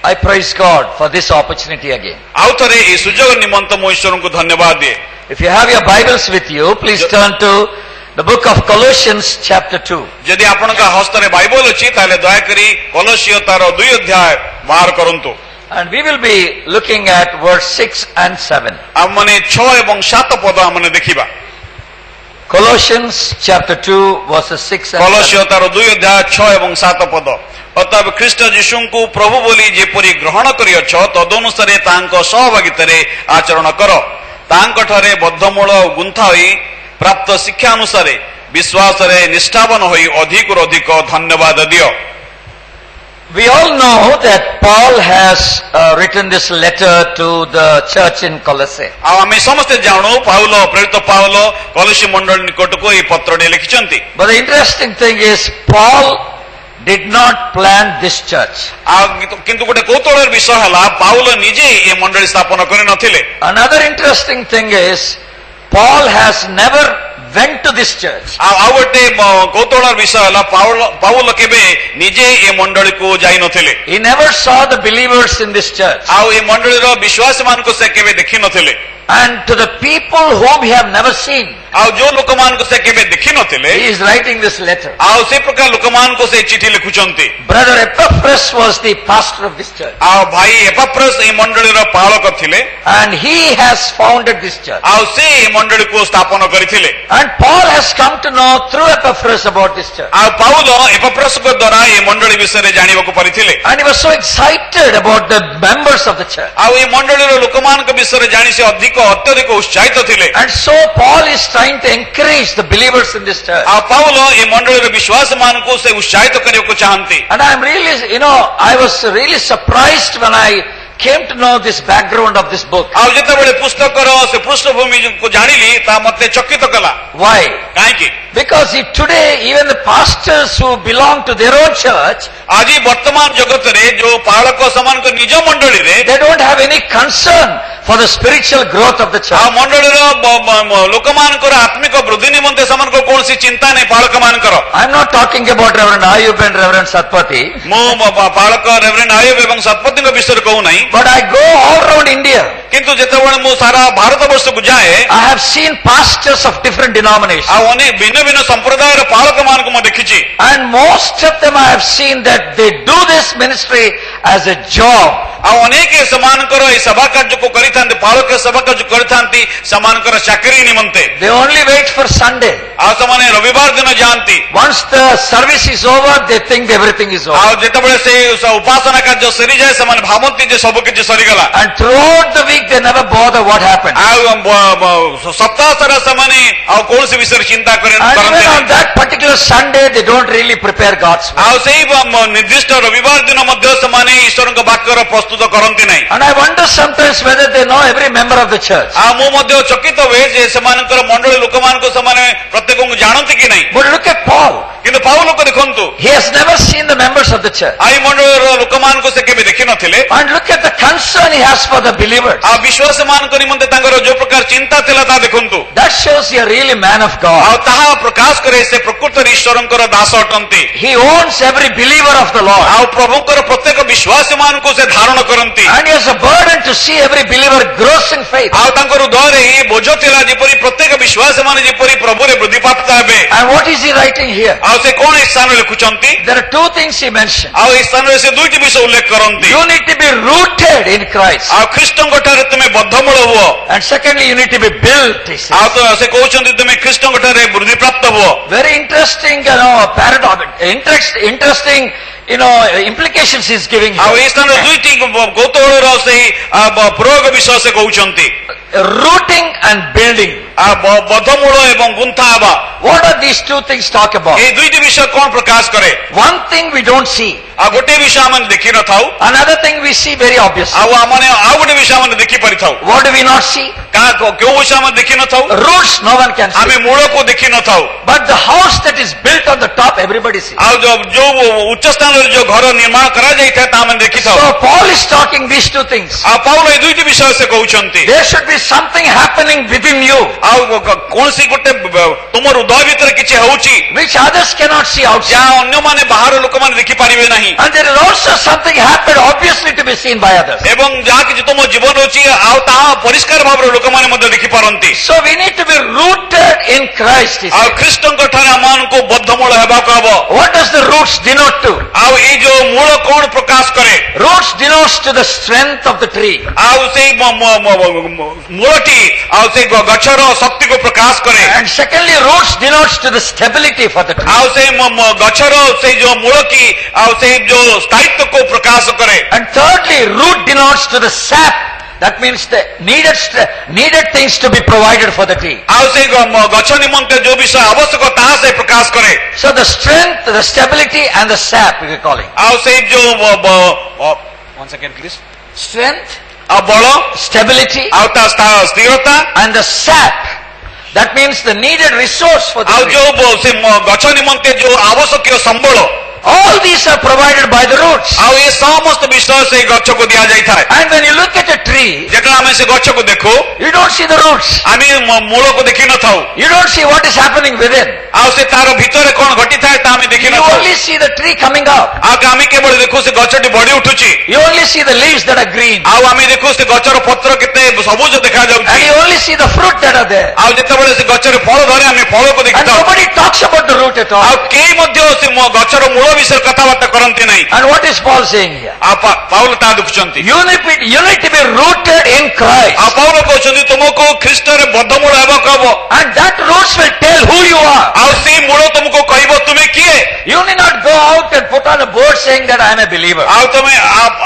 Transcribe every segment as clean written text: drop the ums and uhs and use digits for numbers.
I praise God for this opportunity again. आउ थरे ए सुजोग निमंत मु ईश्वर को धन्यवाद दिए. If you have your Bibles with you, please turn to the book of Colossians chapter 2. यदि आपण का हस्तरे बाइबल अछि ताले दया करी कोलोसियो तार 2 अध्याय बाहर करंतु. And we will be looking at verse 6 and 7. हमने 6 एवं 7 पद हमने देखिबा. Colossians chapter 2 verses 6 and 7. कोलोसियो तार 2 अध्याय 6 एवं 7 पद. अतः ख्रीष्ट यीशु को प्रभु बोली जेपरी ग्रहण करियछ तदनुसारे तांको सहभागितारे आचरण कर. तांको ठरे बद्धमूल गुंथा होई प्राप्त शिक्षा अनुसारे विश्वास रे निष्ठावान होई अधिक और अधिक धन्यवाद दियो. We all know that Paul has written this letter to the church in Colossae. आमे समस्त जानो पाउल प्रेरित पाउल कॉलोसी मंडल निकट को ये पत्र ने लिखिचंती. But the interesting thing is Paul did not plant this church. किंतु गोटे कौतूहल विषय हला पाउल निजे ये मंडली स्थापन करि नथिले. Another interesting thing is Paul has never went to this church. आ गोटे कौतूहल विषय हला पाउल केबे निजे ये मंडली को जाई नथिले. He never saw the believers in this church. आ ये मंडली रो विश्वासी मान को से केबे देखि नथिले. And to the people whom he have never seen, आ जो लोक मान को से केबे देखि नथिले he is writing this letter. आ से प्रकार लोक मान को से चिठी लिखुचंती. Brother Epaphras was the pastor of this church. आ भाई एपाफ्रस ये मंडली रो पालक थिले. And he has founded this church. आ से मंडली को स्थापन करिथिले. And Paul has come to know through Epaphras about this church. आ पाउल एपाफ्रस को द्वारा ये मंडली विषय रे जानिबा को परिथिले. And he was so excited about the members of the church. आ ये मंडली रो लोक मान को विषय रे जानि से अधिक अत्यधिक उत्साहित थिले. And so Paul is trying to encourage the believers in this church. आ पाउल ये मंडली रो विश्वास मान को से उत्साहित करियो को चाहंती. And I am really, I was really surprised when I came to know this background of this book. आ जेतेबेले पुस्तक रो से पृष्ठभूमि को जानिली ता मते चकित कला. Why? काहे की Because today even the pastors who belong to their own church, आज वर्तमान जगत रे जो पालक समान को निज मंडली रे they don't have any concern for the spiritual growth of the uh church. मंडली रो लोक मान को आत्मिक वृद्धि निमंते समान को कोनसी चिंता नै पालक मान करो. I am not talking about Reverend Ayub and Reverend Satpati, मो पालक रेवरेंड आयुब एवं सतपति को विषय कहू नहीं. but I go all around India. किंतु जेतेबेले मो सारा भारत वर्ष को जाए I have seen pastors of different denominations. आ अनेक भिन्न भिन्न संप्रदाय रो पालक मान को म देखिछि. And most of them I have seen that they do this ministry as a job. आ अनेक समान करो ए सभा कार्य को करिथांते पालक सभा कार्य करिथांती समान करो चाकरी निमंते. They only wait for Sunday. आ समाने रविवार दिन जानती. Once the service is over, they think everything is over. आ जेतेबेले से उपासना कार्य सरी जाए समान भावंती जे सब किछ सरी गला. And throughout the week they never bother what happened. आ सप्ताह सारा समाने आ कोन से विषय चिंता And even on करते. that particular Sunday they don't really prepare God's word. आ सेही निर्दिष्ट रविवार दिन मध्य समाने ईश्वर को वाक्य रो प्रस्तुत करंती नहीं. And I wonder sometimes whether they know every member of the church. आ मो मध्य चकित हुए जे समानकर मंडली लोक मान को समाने प्रत्येक को जानती कि नहीं. But look at Paul. किंतु पाउल को देखंतु He has never seen the members of the church. आई मंडली रो लोक मान को से केबे देखि नथिले. And look at the concern he has for the believers. आ विश्वास मान को निमंते तांकर जो प्रकार चिंता थिला ता देखंतु. That shows you are really man of uh God. ताहा प्रकाश करे से प्रकृत ईश्वरंकर दास अटंती. He owns every believer of the Lord. आ प्रभुकर प्रत्येक विश्वास मान को से धारण करंती. And he has a burden to see every believer grows in faith. आ तांकर उदरे ही बोझ थिला जेपरि प्रत्येक विश्वास मान जेपरि प्रभु रे वृद्धि प्राप्त हेबे. And what is he writing here? आ से कोन स्थान लिखुचंती. There are two things he mentioned. आ स्थान रे से दुईटी विषय उल्लेख करंती. You need to be rooted in Christ. आ ख्रीष्टंग ठारे तुमे बद्धमूल हुओ. And secondly, you need to be built, he says. आ तो से कहउचंती तुमे ख्रीष्टंग ठारे वृद्धि प्राप्त हुओ. Very interesting, paradox, interesting, implications he is giving uh here. ए स्थान दुईटी कौतूहल रो से प्रयोग विषय से कहउचंती. Rooting and building. आ बद्धमूल एवं गुंथा हेबा. What are these two things talk about? ए दुईटी विषय कोन प्रकाश करे. One thing we don't see. आ गोटे विषय हम देखि न थाउ. Another thing we see very obviously. आ माने आ गोटे विषय हम देखि परि थाउ. What do we not see? का क्यों विषय हम देखि न थाउ. Roots no one can see. हमें मूल को देखि न थाउ. But the house that is built on the top, everybody sees. आ जो उच्च स्थान रे जो घर निर्माण करा जाई था ता हम देखि थाउ. So Paul is talking these two things. आ पाउल ए दुईटी विषय से कहउचंती. There should be something happening within you आ कोनसी गोटे तुमर हृदय भीतर किछि होउची which others cannot see outside. जा अन्य माने बाहर लोक माने देखि परिबे नाही. And there is also something happened obviously to be seen by others. ଏବଂ ଯାହା କିଛି ତୁମ ଜୀବନ ଅଛି ଆଉ ତାହା ପରିଷ୍କାର ଭାବରେ ଲୋକମାନେ ମଧ୍ୟ ଦେଖିପାରନ୍ତି। So we need to be rooted in Christ. He ଆଉ said. ଖ୍ରୀଷ୍ଟଙ୍କ ଠାରେ ଆମମାନଙ୍କୁ ବଦ୍ଧମୂଳ ହେବାକୁ ହେବ। What does the roots denote to? ଆଉ ଏଇ ଯୋଉ ମୂଳ କଣ ପ୍ରକାଶ କରେ? Roots denotes to the strength of the tree. ଆଉ ସେଇ ମୂଳଟି ଆଉ ସେଇ ଗଛର ଶକ୍ତିକୁ ପ୍ରକାଶ କରେ। And secondly, roots denotes to the stability for the tree. ଆଉ ସେଇ ଗଛର ସେଇ ଯୋଉ ମୂଳଟି ଆଉ ସେଇ ଯୋଉ ସ୍ଥାୟିତ୍ୱକୁ ପ୍ରକାଶ କରେ। And thirdly, root denotes to the sap. That means the needed things to be provided for the tree. ଆଉ ସେଇ ଗଛ ନିମନ୍ତେ ଯୋଉ ବିଷୟ ଆବଶ୍ୟକ ତାହା ସେ ପ୍ରକାଶ କରେ। So the strength, the stability and the sap we are calling. ଆଉ ସେଇ ଯୋଉ one second please, Strength, ଆଉ ବଳ, stability ଆଉ ତା ସ୍ଥିରତା, and the sap. That means the needed resource for the ଆଉ tree. ଯୋଉ ସେ ଗଛ ନିମନ୍ତେ ଯୋଉ ଆବଶ୍ୟକୀୟ ସମ୍ବଳ, All these are provided by the roots. ଆଉ ଏ ସମସ୍ତ ବିଷୟ ସେଇ ଗଛକୁ ଦିଆଯାଇଥାଏ। And when you look at a tree, ଯେତେବେଳେ ଆମେ ସେ ଗଛକୁ ଦେଖୁ you don't see the roots. ଆମେ ମୂଳକୁ ଦେଖିନଥାଉ। You don't see what is happening within. ଆଉ ସେ ତାର ଭିତରେ କଣ ଘଟିଥାଏ ତାହା ଆମେ You ଦେଖିନଥାଉ। only see the tree coming out. ଆଉ ଆମେ କେବଳ ଦେଖୁ ସେ ଗଛଟି ବଢି ଉଠୁଛି। You only see the leaves that are green. ଆଉ ଆମେ ଦେଖୁ ସେ ଗଛର ପତ୍ର କେତେ ସବୁଜ And ଦେଖାଯାଉଛି। you only see the fruit that are there. ଆଉ ଯେତେବେଳେ ସେ ଗଛରେ ଫଳ ଧରେ ଆମେ ଫଳକୁ And ଦେଖିଥାଉ। nobody talks about the root at ଆଉ all. କେହି ମଧ୍ୟ ସେ ଗଛର ମୂଳ ବିଷୟରେ କଥାବାର୍ତ୍ତା କରନ୍ତି ନାହିଁ। And what is Paul saying here? ଆଉ ପାଉଲ ତାହା ଦେଖୁଛନ୍ତି। You need to be rooted in Christ. ଆଉ ପାଉଲ କହୁଛନ୍ତି ତୁମକୁ ଖ୍ରୀଷ୍ଟରେ ବଦ୍ଧମୂଳ ହେବାକୁ ହବ। And that roots will tell who you are. ଆଉ ସେଇ ମୂଳ ତୁମକୁ କହିବ ତୁମେ କିଏ। You need not go out and put on a board saying that I am a believer. ଆଉ ତମେ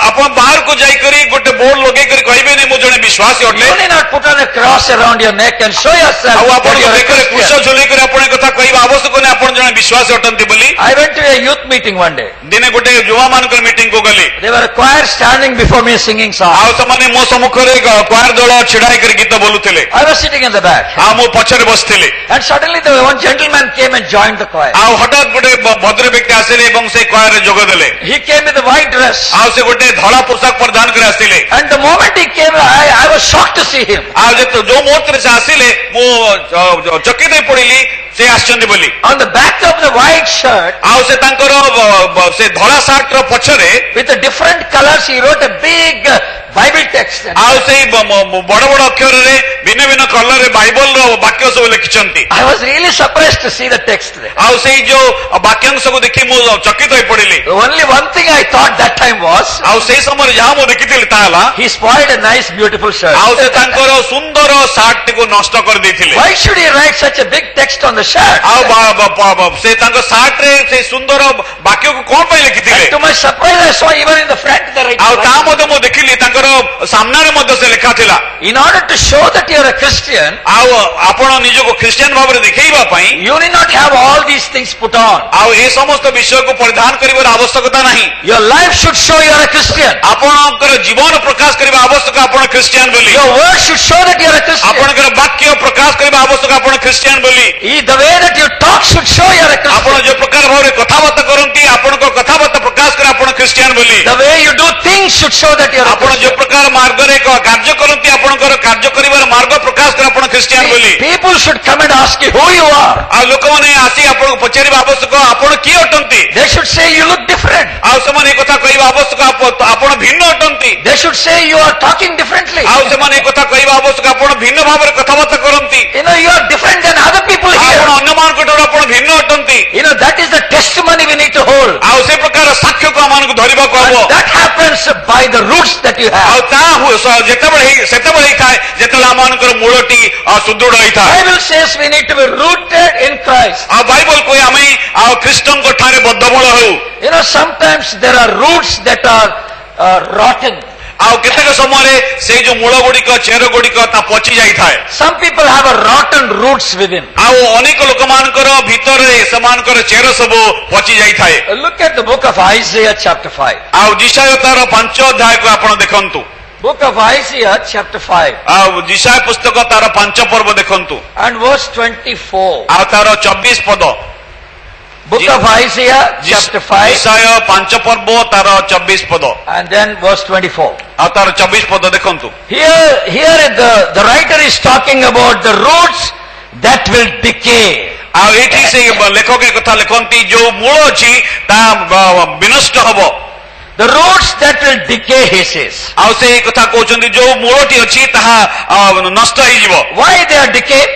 ଆପଣ ବାହାରକୁ ଯାଇକରି ଗୋଟେ ବୋର୍ଡ ଲଗେଇକରି କହିବେନି ମୁଁ ଜଣେ ବିଶ୍ୱାସୀ ଅଟେ। You need not put on a cross around your neck and show yourself ଆଉ that ଆପଣଙ୍କ you are a ବେକରେ କୁଶ Christian. ଝୁଲେଇକରି ଆପଣ ଏ କଥା କହିବା ଆବଶ୍ୟକ ନାହିଁ ଆପଣ ଜଣେ ବିଶ୍ୱାସୀ ଅଟନ୍ତି ବୋଲି। I went to a youth meeting one day. ଦିନେ ଗୋଟେ ଯୁବାମାନଙ୍କର ମିଟିଂ କୁ ଗଲି। There were a choir standing before me singing songs. ଆଉ ସେମାନେ ମୋ ସମ୍ମୁଖରେ କ୍ୱାର ଦଳ ଛିଡା ହେଇକରି ଗୀତ ବୋଲୁଥିଲେ। I was sitting in the back. ଆଉ ମୁଁ ପଛରେ ବସିଥିଲି। And suddenly the one gentleman came and joined the choir. ଆଉ ହଠାତ୍ ଗୋଟେ ଭଦ୍ର ବ୍ୟକ୍ତି ଆସିଲେ ଏବଂ ସେ କ୍ୱାରରେ ଯୋଗ ଦେଲେ। He came with a white dress. ଆଉ ସେ ଗୋଟେ ଧଳା ପୋଷାକ ପରିଧାନ କରି ଆସିଥିଲେ। And the moment he came, I was shocked to see him. ଆଉ ଯୋଉ ମୁହୂର୍ତ୍ତରେ ସେ ଆସିଲେ ମୁଁ ଚକିତ ହେଇ ପଡିଲି ସେ ଆସିଛନ୍ତି ବୋଲି। On the back of the white shirt, ଆଉ ସେ ତାଙ୍କର ସେ ଧଳା ସାର୍ଟର ପଛରେ with the different colors, he wrote a big Bible text. ଆଉ ସେଇ ବଡ ବଡ ଅକ୍ଷରରେ ଭିନ୍ନ ଭିନ୍ନ କଲରରେ ବାଇବଲର ବାକ୍ୟ ସବୁ ଲେଖିଛନ୍ତି। I was really surprised to see the text there. ଆଉ ସେଇ ଯୋଉ ବାକ୍ୟାଂଶକୁ ଦେଖି ମୁଁ ଚକିତ ହେଇ ପଡିଲି। Only one thing I thought that time was, ଆଉ ସେଇ ସମୟରେ ଯାହା ମୁଁ ଦେଖିଥିଲି ତାହା ହେଲା he spoiled a nice beautiful shirt. ଆଉ ସେ ତାଙ୍କର ସୁନ୍ଦର ସାର୍ଟଟିକୁ ନଷ୍ଟ କରିଦେଇଥିଲେ। Why should he write such a big text on the shirt? ଆଉ ସେ ତାଙ୍କ ସାର୍ଟରେ ସେ ସୁନ୍ଦର ବାକ୍ୟକୁ କଣ ପାଇଁ ଲେଖିଥିଲେ? And to my surprise, I saw even in the front the right. ଆଉ ତାହା ମଧ୍ୟ ମୁଁ ଦେଖିଲି ତାଙ୍କର ସାମ୍ନାରେ ମଧ୍ୟ ସେ ଲେଖା ଥିଲା। In order to show that you are a Christian, ଆଉ ଆପଣ ନିଜକୁ ଖ୍ରୀଷ୍ଟିଆନ ଭାବରେ ଦେଖେଇବା ପାଇଁ you need not have all these things put on. ଆଉ ଏ ସମସ୍ତ ବିଷୟକୁ ପରିଧାନ କରିବାର ଆବଶ୍ୟକତା ନାହିଁ। Your life should show you are a Christian. ଆପଣଙ୍କର ଜୀବନ ପ୍ରକାଶ କରିବା ଆବଶ୍ୟକ ଆପଣ ଖ୍ରୀଷ୍ଟିଆନ ବୋଲି। Your words should show that you are a Christian. ଆପଣଙ୍କର ବାକ୍ୟ ପ୍ରକାଶ କରିବା ଆବଶ୍ୟକ ଆପଣ ଖ୍ରୀଷ୍ଟିଆନ ବୋଲି। The way that you talk should show you are a ଆପଣ Christian. ଯୋଉ ପ୍ରକାର ଭାବରେ କଥାବାର୍ତ୍ତା କରନ୍ତି ଆପଣଙ୍କ କଥାବାର୍ତ୍ତା ପ୍ରକାଶ କରି ଆପଣ ଖ୍ରୀଷ୍ଟିଆନ ବୋଲି। The way you do things should show that you are a ଆପଣ ଯୋଉ Christian. ପ୍ରକାର ମାର୍ଗରେ କାର୍ଯ୍ୟ କରନ୍ତି ଆପଣଙ୍କର କାର୍ଯ୍ୟ କରିବାର ମାର୍ଗ ପ୍ରକାଶ କରି ଆପଣ ଖ୍ରୀଷ୍ଟିଆନ ବୋଲି। People should come and ask you who you are. ଆଉ ଲୋକମାନେ ଆସି ଆପଣଙ୍କୁ ପଚାରିବା ଆବଶ୍ୟକ ଆପଣ କିଏ ଅଟନ୍ତି। They should say you look different. ଆଉ ସେମାନେ ଏ କଥା କହିବା ଆବଶ୍ୟକ ଆପଣ ଭିନ୍ନ ଅଟନ୍ତି। They should say you are talking differently. ଆଉ ସେମାନେ ଏ କଥା କହିବା ଆବଶ୍ୟକ ଆପଣ ଭିନ୍ନ ଭାବରେ କଥାବାର୍ତ୍ତା କରନ୍ତି। You know, you are different than other people ଆପଣ here. ଅନ୍ୟମାନଙ୍କ ଠାରୁ ଆପଣ ଭିନ୍ନ ଅଟନ୍ତି। You know, that is the testimony we need to hold. ଆଉ ସେ ପ୍ରକାର ସାକ୍ଷ୍ୟକୁ ଆମମାନଙ୍କୁ ଧରିବାକୁ ହବ। And that happens by the roots that you ଆଉ have. ତାହା ସେତେବେଳେ ହେଇଥାଏ ଯେତେବେଳେ ଆମମାନଙ୍କର ମୂଳଟି ସୁଦୃଢ ହେଇଥାଏ। Bible says we need to be rooted in Christ. ଆଉ ବାଇବଲ କୁହେ ଆମେ ଆଉ ଖ୍ରୀଷ୍ଟଙ୍କ ଠାରେ ବଦ୍ଧମୂଳ ହେଉ। You know, sometimes there are roots that are rotten. ଆଉ କେତେକ ସମୟରେ ସେଇ ଯୋଉ ମୂଳ ଗୁଡିକ ଚେର ଗୁଡିକ ତା ପଚି ଯାଇଥାଏ। Some people have a rotten roots within. ଆଉ ଅନେକ ଲୋକମାନଙ୍କର ଭିତରେ ସେମାନଙ୍କର ଚେର ସବୁ ପଚି ଯାଇଥାଏ। Look at the book of Isaiah chapter 5. ଆଉ ଯିଶାୟ ତାର 5 ଅଧ୍ୟାୟକୁ ଆପଣ ଦେଖନ୍ତୁ। Book of Isaiah chapter 5 ଆଉ ଯିଶାୟ ପୁସ୍ତକ ତାର 5 ପର୍ବ ଦେଖନ୍ତୁ and verse 24. ଆଉ ତାର 24 ପଦ। Book of Isaiah chapter 5 ଯିଶାୟ 5 ପର୍ବ ତାର 24 ପଦ and then verse 24. ଆଉ ତାର 24 ପଦ ଦେଖନ୍ତୁ। Here the writer is talking about the roots that will decay. ଆଉ ଏଠି ସେ ଲେଖକ କଥା ଲେଖନ୍ତି ଯୋଉ ମୂଳ ଅଛି ତାହା ବିନଷ୍ଟ ହବ। The roots that will decay, he says. ଆଉ ସେ ଏଇ କଥା କହୁଛନ୍ତି ଯୋଉ ମୂଳଟି ଅଛି ତାହା ନଷ୍ଟ ହେଇଯିବ। Why they are decayed?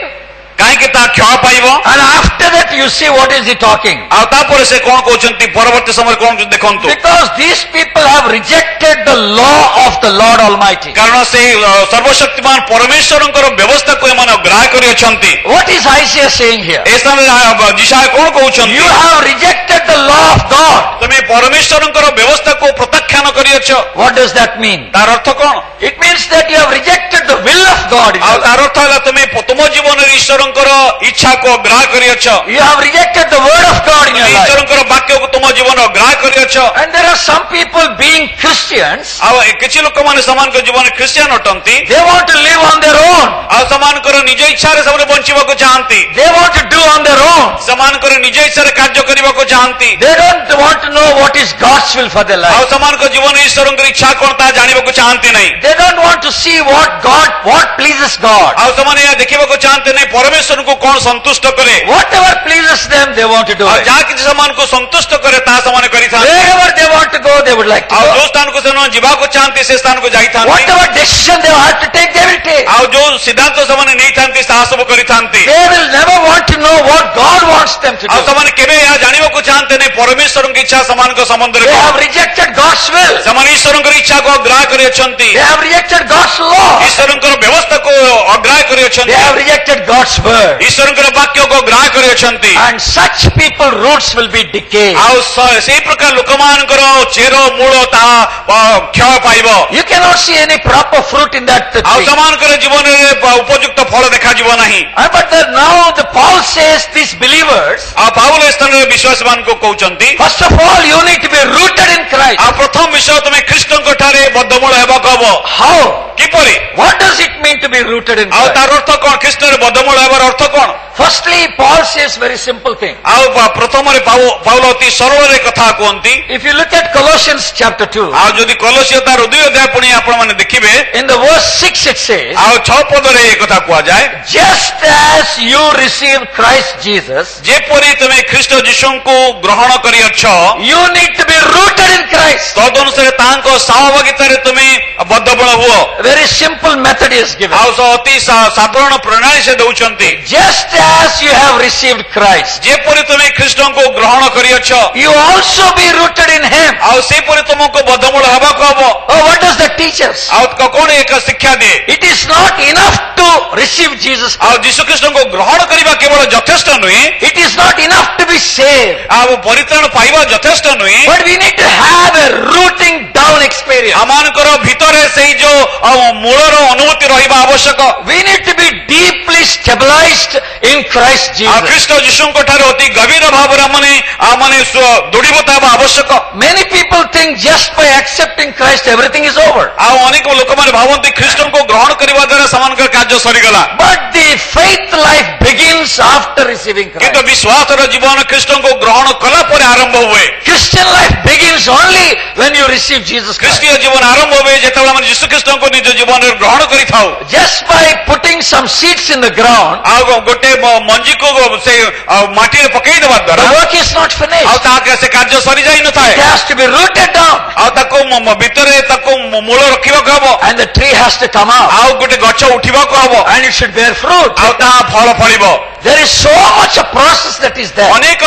କାହିଁକି ତାହା କ୍ଷୟ ପାଇବ? And after that you see what is he talking. ଆଉ ତାପରେ ସେ କଣ କହୁଛନ୍ତି ପରବର୍ତ୍ତୀ ସମୟରେ କଣ ଦେଖନ୍ତୁ। Because these people have rejected the law of the Lord Almighty. କାରଣ ସେଇ ସର୍ବଶକ୍ତିମାନ ପରମେଶ୍ୱରଙ୍କର ବ୍ୟବସ୍ଥାକୁ ଏମାନେ ଅଗ୍ରାହ୍ୟ କରିଅଛନ୍ତି। What is Isaiah saying here? ଏ ସମୟରେ ଯିଶାୟ କଣ କହୁଛନ୍ତି? You have rejected the law of God. ତମେ ପରମେଶ୍ୱରଙ୍କର ବ୍ୟବସ୍ଥାକୁ ପ୍ରତ୍ୟାଖ୍ୟାନ କରିଅଛ। What does that mean? ତାର ଅର୍ଥ କଣ? It means that you have rejected the will of God. in ଆଉ your life. ତାର ଅର୍ଥ ହେଲା ତମେ ତୁମ ଜୀବନରେ ଈଶ୍ୱରଙ୍କର ଇଚ୍ଛାକୁ ଅଗ୍ରାହ୍ୟ କରିଅଛ। You have rejected the word of God in your life. ଈଶ୍ୱରଙ୍କର ବାକ୍ୟକୁ ତୁମ ଜୀବନ ଅଗ୍ରାହ୍ୟ କରିଅଛ। And there are some people being Christians, ଆଉ କିଛି ଲୋକମାନେ ସେମାନଙ୍କ ଜୀବନରେ ଖ୍ରୀଷ୍ଟିଆନ ଅଟନ୍ତି। they want to live on their own. ଆଉ ସେମାନଙ୍କର ନିଜ ଇଚ୍ଛାରେ ସେମାନେ ବଞ୍ଚିବାକୁ ଚାହାନ୍ତି। They want to do on their own. ସେମାନଙ୍କର ନିଜ ଇଚ୍ଛାରେ କାର୍ଯ୍ୟ କରିବାକୁ ଚାହାନ୍ତି। They don't want to know what is God's will for their ଆଉ life. ସେମାନଙ୍କ ଜୀବନରେ ଈଶ୍ୱରଙ୍କର ଇଚ୍ଛା କଣ ତାହା ଜାଣିବାକୁ ଚାହାନ୍ତି ନାହିଁ। They don't want to see what pleases God. ଆଉ ସେମାନେ ଏହା ଦେଖିବାକୁ ଚାହାନ୍ତି ନାହିଁ ପରମେଶ୍ୱରଙ୍କୁ କଣ ସନ୍ତୁଷ୍ଟ କରେ। Whatever pleases them, they want to do ଆଉ it. ଯାହା କିଛି ସେମାନଙ୍କୁ ସନ୍ତୁଷ୍ଟ କରେ ତାହା ସେମାନେ କରିଥାନ୍ତି। Wherever they want to go, they would like to ଆଉ go. ଯୋଉ ସ୍ଥାନକୁ ସେମାନେ ଯିବାକୁ ଚାହାନ୍ତି ସେ ସ୍ଥାନକୁ ଯାଇଥାନ୍ତି। Whatever decision they have to take, they will take. ଆଉ ଯୋଉ ସିଦ୍ଧାନ୍ତ ସେମାନେ ନେଇଥାନ୍ତି ତାହା ସବୁ କରିଥାନ୍ତି। They will never want to know what God wants them to ଆଉ do. ସେମାନେ କେବେ ଏହା ଜାଣିବାକୁ ଚାହାନ୍ତି ନାହିଁ ପରମେଶ୍ୱରଙ୍କ ଇଚ୍ଛା ସେମାନଙ୍କ ସମ୍ବନ୍ଧରେ They କଣ। have rejected God's will. ସେମାନେ ଈଶ୍ୱରଙ୍କର ଇଚ୍ଛାକୁ ଅଗ୍ରାହ୍ୟ କରିଅଛନ୍ତି। They have rejected God's law. ଈଶ୍ୱରଙ୍କର ବ୍ୟବସ୍ଥାକୁ ଅଗ୍ରାହ୍ୟ କରିଅଛନ୍ତି। They have rejected God's word. ଈଶ୍ୱରଙ୍କର ବାକ୍ୟକୁ ଅଗ୍ରାହ୍ୟ କରିଅଛନ୍ତି। And such people roots will be decayed. ଆଉ ସେଇ ପ୍ରକାର ଲୋକମାନଙ୍କର ଚେର ମୂଳ ତାହା କ୍ଷୟ ପାଇବ। You cannot see any proper fruit in that ଆଉ tree. ସେମାନଙ୍କର ଜୀବନରେ ଉପଯୁକ୍ତ ଫଳ ଦେଖାଯିବ ନାହିଁ। But now the Paul says these believers, ଆଉ ପାଉଲ ଏ ସ୍ଥାନରେ ବିଶ୍ୱାସୀ ମାନଙ୍କୁ କହୁଛନ୍ତି first of all you need to be rooted in Christ. ଆଉ ପ୍ରଥମ ବିଷୟ ତମେ ଖ୍ରୀଷ୍ଟଙ୍କ ଠାରେ ବଦ୍ଧମୂଳ ହେବାକୁ ହବ। How? କିପରି? What does it mean to be rooted in ଆଉ Christ? ତାର ଅର୍ଥ କଣ? ଖ୍ରୀଷ୍ଟରେ ବଦ୍ଧମୂଳ ହେବାର ଅର୍ଥ କଣ? Firstly, Paul says very simple thing. ଆଉ ପ୍ରଥମରେ ପାଉଲ ଅତି ସରଳରେ କଥା କୁହନ୍ତି। If you look at Colossians chapter 2, ଆଉ ଯଦି କଲୋସିୟ ତାର 2 ଅଧ୍ୟାୟ ପୁଣି ଆପଣମାନେ ଦେଖିବେ in the verse 6 it says, ଆଉ 6 ପଦରେ ଏ କଥା କୁହାଯାଏ just as you received Christ Jesus, ଯେପରି ତମେ ଖ୍ରୀଷ୍ଟ ଯୀଶୁଙ୍କୁ ଗ୍ରହଣ କରିଅଛ you need to be rooted in Christ. ତଦନୁସାରେ ତାଙ୍କ ସହଭାଗିତାରେ ତୁମେ ବଦ୍ଧମୂଳ ହୁଅ। A very simple method is given. ଆଉ ଅତି ସାଧାରଣ ପ୍ରଣାଳୀ ସେ ଦଉଛନ୍ତି। Just as you have received Christ, ଯେପରି ତୁମେ ଖ୍ରୀଷ୍ଟଙ୍କୁ ଗ୍ରହଣ କରିଅଛ you also be rooted in Him. ଆଉ ସେପରି ତୁମକୁ ବଦ୍ଧମୂଳ ହେବାକୁ ହବ। Oh, what does that teach us? ଆଉ କଣ ଏକ ଶିକ୍ଷା ଦିଏ? It is not enough to receive Jesus ଆଉ Christ. ଯୀଶୁ ଖ୍ରୀଷ୍ଟଙ୍କୁ ଗ୍ରହଣ କରିବା କେବଳ ଯଥେଷ୍ଟ ନୁହେଁ। It is not enough to be saved. ଆଉ ପରିତ୍ରାଣ ପାଇବା ଯଥେଷ୍ଟ ନୁହେଁ। But we need to have a rooting down experience. ଆମମାନଙ୍କର ଭିତରେ ସେଇ ଯୋଉ ମୂଳର ଅନୁଭୂତି ରହିବା ଆବଶ୍ୟକ। We need to be deeply stabilized in Christ ଆଉ Jesus. ଖ୍ରୀଷ୍ଟ ଯୀଶୁଙ୍କ ଠାରେ ଅତି ଗଭୀର ଭାବରେ ମାନେ ଦୃଢ଼ୀଭୂତ ହେବା ଆବଶ୍ୟକ। Many people think just by accepting Christ everything is over. ଆଉ ଅନେକ ଲୋକମାନେ ଭାବନ୍ତି ଖ୍ରୀଷ୍ଟଙ୍କୁ ଗ୍ରହଣ କରିବା ଦ୍ୱାରା ସେମାନଙ୍କର କାର୍ଯ୍ୟ ସରିଗଲା। But the faith life begins after receiving Christ. କିନ୍ତୁ ବିଶ୍ୱାସର ଜୀବନ ଖ୍ରୀଷ୍ଟଙ୍କୁ ଗ୍ରହଣ କଲା ପରେ ଆରମ୍ଭ ହୁଏ। Christian life begins only when you receive Jesus Christ. ଖ୍ରୀଷ୍ଟୀୟ ଜୀବନ ଆରମ୍ଭ ହୁଏ ଯେତେବେଳେ ଆମେ ଯୀଶୁ ଖ୍ରୀଷ୍ଟଙ୍କୁ ନିଜ ଜୀବନରେ ଗ୍ରହଣ କରିଥାଉ। Just by putting some seeds in the ground, ଆଉ ଗୋଟେ ମଞ୍ଜିକୁ ସେ ମାଟିରେ ପକେଇ ଦେବା the ଦ୍ୱାରା work is not finished. ଆଉ ତାହା ସେ କାର୍ଯ୍ୟ ସରିଯାଇ ନଥାଏ। It has to be rooted down. ଆଉ ତାକୁ ଭିତରେ ତାକୁ ମୂଳ ରଖିବାକୁ ହବ। And the tree has to come out. ଆଉ ଗୋଟେ ଗଛ ଉଠିବାକୁ ହବ। And it should bear fruit. ଆଉ ତାହା ଫଳ ଫଳିବ। There is so much a process that is there. ଅନେକ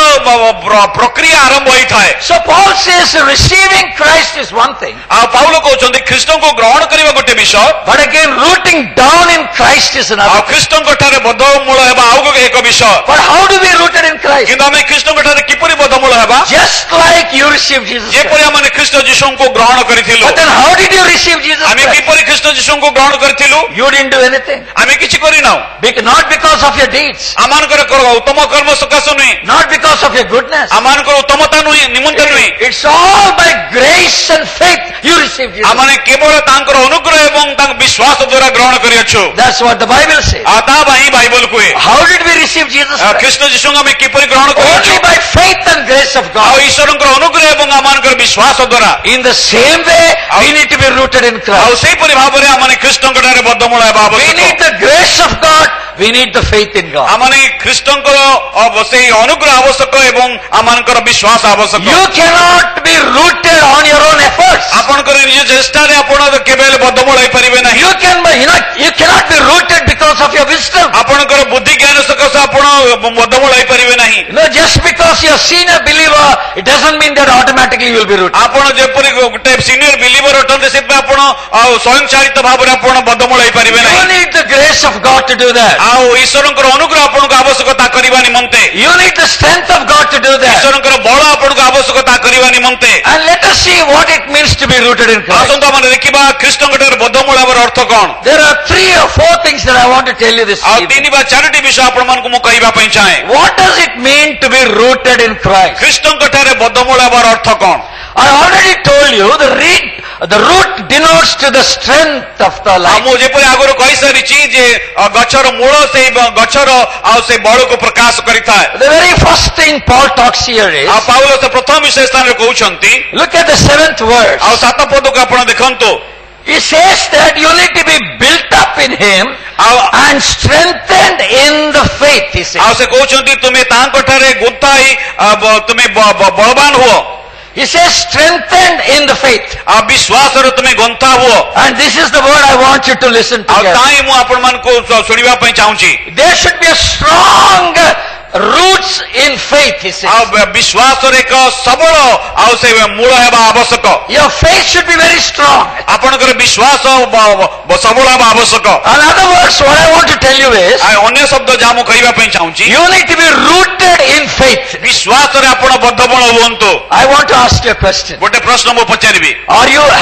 ପ୍ରକ୍ରିୟା ଆରମ୍ଭ ହୋଇଥାଏ। So Paul says receiving Christ is one thing. ଆଉ ପାଉଲ କହୁଛନ୍ତି ଖ୍ରୀଷ୍ଟଙ୍କୁ ଗ୍ରହଣ କରିବା ଗୋଟେ ବିଷୟ। But again, rooting down in Christ is ଆଉ another. ଖ୍ରୀଷ୍ଟଙ୍କ ଠାରେ ବଦ୍ଧମୂଳ ହେବା ଆଉ ଏକ ବିଷୟ। But how do we rooted in Christ? କିନ୍ତୁ ଆମେ ଖ୍ରୀଷ୍ଟଙ୍କ ଠାରେ କିପରି ବଦ୍ଧମୂଳ ହେବା? Just like you received Jesus ଯେପରି Christ. ଆମେ ଖ୍ରୀଷ୍ଟ ଯୀଶୁଙ୍କୁ ଗ୍ରହଣ କରିଥିଲୁ। But then how did you receive Jesus ଆମେ Christ? କିପରି ଖ୍ରୀଷ୍ଟ ଯୀଶୁଙ୍କୁ ଗ୍ରହଣ କରିଥିଲୁ? You didn't do anything. ଆମେ କିଛି କରିନାହୁଁ। Not because of your deeds. ଆମମାନଙ୍କର ଉତ୍ତମ କର୍ମ ସକାଶେ ନୁହେଁ। Not because of your goodness. ଆମମାନଙ୍କର ଉତ୍ତମତା ନୁହେଁ ନିମନ୍ତେ ନୁହେଁ। It's all by grace and faith you received Jesus. ଆମେ କେବଳ ତାଙ୍କର ଅନୁଗ୍ରହ ଏବଂ ତାଙ୍କ ବିଶ୍ୱାସ ଦ୍ୱାରା ଗ୍ରହଣ କରିଅଛୁ। That's what the Bible says. ଆଉ ତା ପାଇଁ ବାଇବଲ କୁହେ। How did we receive Jesus Christ? ଖ୍ରୀଷ୍ଟ ଯୀଶୁଙ୍କୁ ଆମେ କିପରି ଗ୍ରହଣ କରିଅଛୁ? Only by faith and grace of ଆଉ God. ଈଶ୍ୱରଙ୍କର ଅନୁଗ୍ରହ ଏବଂ ଆମମାନଙ୍କର ବିଶ୍ୱାସ ଦ୍ୱାରା। In the same way, we need to be rooted in ଆଉ Christ. ସେହିପରି ଭାବରେ ଆମେ ଖ୍ରୀଷ୍ଟଙ୍କ ଠାରେ ବଦ୍ଧମୂଳ ହେବା We ଆବଶ୍ୟକ। need the grace of God we need the faith in God. आमने ख्रीष्टंकर से अनुग्रह आवश्यक एवं आमनकर विश्वास आवश्यक You cannot be rooted on your own efforts. आपनकर निज चेष्टा रे आपण केबेले बद्धमूल होई परिबे नाही You cannot be rooted because of your wisdom. आपनकर बुद्धि ज्ञान सकाशे आपण बद्धमूल होई परिबे नाही Just because you are seen a believer, it doesn't mean that automatically you will be rooted. आपण जेपरि गोटे सीनियर बिलीवर अटंते से आपण स्वयंचालित भाव रे आपण बद्धमूल होई परिबे You नाही need the grace of God to do that. आ ईश्वरकर अनुग्रह आपण आवश्यकता करबा निमंते You need the strength of God to do that. ईश्वरकर बळ आपण आवश्यकता करबा निमंते And let us see what it means to be rooted in Christ. आसंता माने देखिबा ख्रीष्टंकर बद्धमूल होबार अर्थ कोन There are 3 or 4 things that I want to tell you this uh evening. तीन बा चारटी विषय आपण मन को मु कहबा पई चाहे What does it mean to be rooted in Christ? ଖ୍ରୀଷ୍ଟଙ୍କଠାରେ ବଦ୍ଧମୂଳ ହେବାର ଅର୍ଥ କଣ I already told you the root denotes to the strength of the life. ମୁଁ ଯେପରି ଆଗରୁ କହିସାରିଛି ଯେ ଗଛର ମୂଳ ସେଇ ଗଛର ଆଉ ସେ ବଳକୁ ପ୍ରକାଶ କରିଥାଏ The very first thing Paul talks here is, ଆଉ ପାଉଲ ସେ ପ୍ରଥମ ବିଷୟ ସ୍ଥାନରେ କହୁଛନ୍ତି look at the 7th verse. ଆଉ 7 ପଦକୁ ଆପଣ ଦେଖନ୍ତୁ He says that you need to be built up in Him and strengthened in the faith, he says. ଆଉ ସେ କହୁଛନ୍ତି ତୁମେ ତାଙ୍କଠାରେ ଗୁନ୍ଥା ହେଇ ତୁମେ ବଳବାନ ହୁଅ He says strengthened in the faith. ଆଉ ବିଶ୍ୱାସରେ ତୁମେ ଗନ୍ଥା ହୁଅ And this is the word I want you to listen to. ଆଉ ତାହିଁ ମୁଁ ଆପଣମାନଙ୍କୁ ଶୁଣିବା ପାଇଁ ଚାହୁଁଛି There should be a strong roots in faith, he says. ଆଉ ବିଶ୍ୱାସରେ ଏକ ସବଳ ଆଉ ସେ ମୂଳ ହେବା ଆବଶ୍ୟକ Your faith should be very strong. ଆପଣଙ୍କର ବିଶ୍ୱାସ ସବଳ ହେବା ଆବଶ୍ୟକ In other words, what I want to tell you is, ଅନ୍ୟ ଶବ୍ଦ ଯାହା ମୁଁ କହିବା ପାଇଁ ଚାହୁଁଛି you need to be rooted in faith. ବିଶ୍ୱାସରେ ଆପଣ ବଦ୍ଧମୂଳ ହୁଅନ୍ତୁ I want to ask you a question. ଗୋଟେ ପ୍ରଶ୍ନ ମୁଁ ପଚାରିବି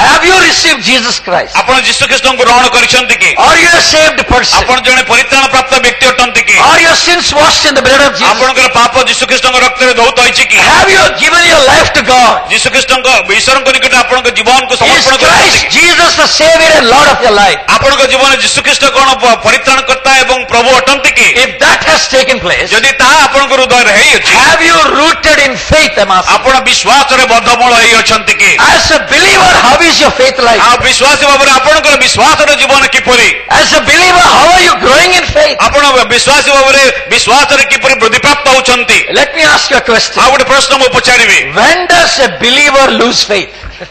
Have you received Jesus Christ? ଆପଣ ଯୀଶୁ ଖ୍ରୀଷ୍ଟଙ୍କୁ ଗ୍ରହଣ କରିଛନ୍ତି କି Are you a saved person? ଆପଣ ଜଣେ ପରିତ୍ରାଣ ପ୍ରାପ୍ତ ବ୍ୟକ୍ତି ଅଟନ୍ତି କି Are your sins washed in the blood of Jesus? ଆପଣଙ୍କର ପାପ ଯୀଶୁ ଖ୍ରୀଷ୍ଟଙ୍କ ରକ୍ତରେ ଧୌତ ହୋଇଛି କି Have you given your life to God? ଯୀଶୁ ଖ୍ରୀଷ୍ଟଙ୍କ ଈଶ୍ୱରଙ୍କ ନିକଟରେ ଆପଣଙ୍କ ଜୀବନକୁ Is ସମର୍ପଣ କରିଛନ୍ତି Christ Jesus the Savior and Lord of your life? ଆପଣଙ୍କ ଜୀବନରେ ଯୀଶୁ ଖ୍ରୀଷ୍ଟ କଣ ପରିତ୍ରାଣକର୍ତ୍ତା ଏବଂ ପ୍ରଭୁ ଅଟନ୍ତି କି If that has taken place, ଯଦି ତାହା ଆପଣଙ୍କ ହୃଦୟରେ ହେଇଅଛି have you rooted in faith, I'm asking? ଆପଣ ବିଶ୍ୱାସରେ ବଦ୍ଧମୂଳ ହେଇ ଅଛନ୍ତି କି As a believer, how is your faith life? ଆଉ ବିଶ୍ୱାସୀ ଭାବରେ ଆପଣଙ୍କର ବିଶ୍ୱାସର ଜୀବନ କିପରି As a believer, how are you growing in faith? ଆପଣ ବିଶ୍ୱାସୀ ଭାବରେ ବିଶ୍ୱାସରେ କିପରି ବୃଦ୍ଧିପ୍ରାପ୍ତ ହେଉଛନ୍ତି Let me ask you a question. ଆଉ ଗୋଟେ ପ୍ରଶ୍ନ ମୁଁ ପଚାରିବି When does a believer lose faith?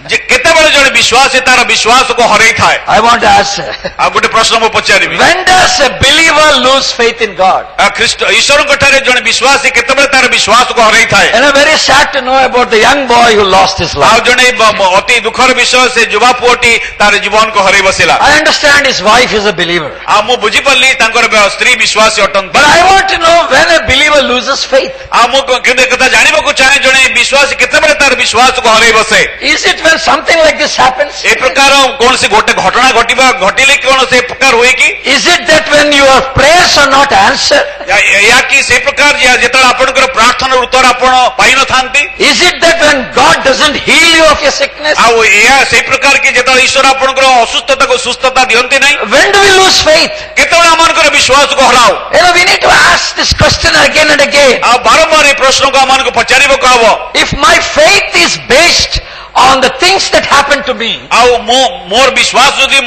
ଯେ କେତେବେଳେ ଜଣେ ବିଶ୍ୱାସୀ ତାର ବିଶ୍ୱାସକୁ ହରେଇଥାଏ I want to answer. ଆଉ ଗୋଟେ ପ୍ରଶ୍ନ ମୁଁ ପଚାରିବି When does a believer lose faith in God? ଈଶ୍ୱରଙ୍କ ଠାରେ ଜଣେ ବିଶ୍ୱାସୀ କେତେବେଳେ ତାର ବିଶ୍ୱାସକୁ ହରେଇଥାଏ And I'm very sad to know about the young boy who lost his ଆଉ life. ଜଣେ ଅତି ଦୁଃଖର ବିଷୟ ସେ ଯୁବା ପୁଅଟି ତାର ଜୀବନକୁ ହରେଇ ବସିଲା I understand his wife is a believer. ଆଉ ମୁଁ ବୁଝିପାରିଲି ତାଙ୍କର ସ୍ତ୍ରୀ ବିଶ୍ୱାସୀ ଅଟନ୍ତି But I want to know when a believer loses faith. ଆଉ ମୁଁ କିନ୍ତୁ କଥା ଜାଣିବାକୁ ଚାହେଁ ଜଣେ ବିଶ୍ୱାସୀ କେତେବେଳେ ତାର ବିଶ୍ୱାସକୁ ହରେଇ ବସେ Is it when something like this happens? ଏ ପ୍ରକାର କୌଣସି ଗୋଟେ ଘଟଣା ଘଟିଲେ କଣ ସେ ପ୍ରକାର ହୁଏ କି Is it that when your prayers are not answered? ଏହା କି ସେ ପ୍ରକାର ଯେତେବେଳେ ଆପଣଙ୍କର ପ୍ରାର୍ଥନାର ଉତ୍ତର ଆପଣ ପାଇନଥାନ୍ତି Is it that when God doesn't heal you of your sickness? ଆଉ ଏହା ସେଇ ପ୍ରକାର କି ଯେତେବେଳେ ଈଶ୍ୱର ଆପଣଙ୍କର ଅସୁସ୍ଥତାକୁ ସୁସ୍ଥତା ଦିଅନ୍ତି ନାହିଁ When do we lose faith? କେତେବେଳେ ଆମମାନଙ୍କର ବିଶ୍ୱାସକୁ ହରାଉ We need to ask this question again and again. ଆଉ ବାରମ୍ବାର ଏ ପ୍ରଶ୍ନକୁ ଆମମାନଙ୍କୁ ପଚାରିବାକୁ ହବ If my faith is based on the things that happen to me, ଆଉ ମୋର ବିଶ୍ୱାସ ଯଦି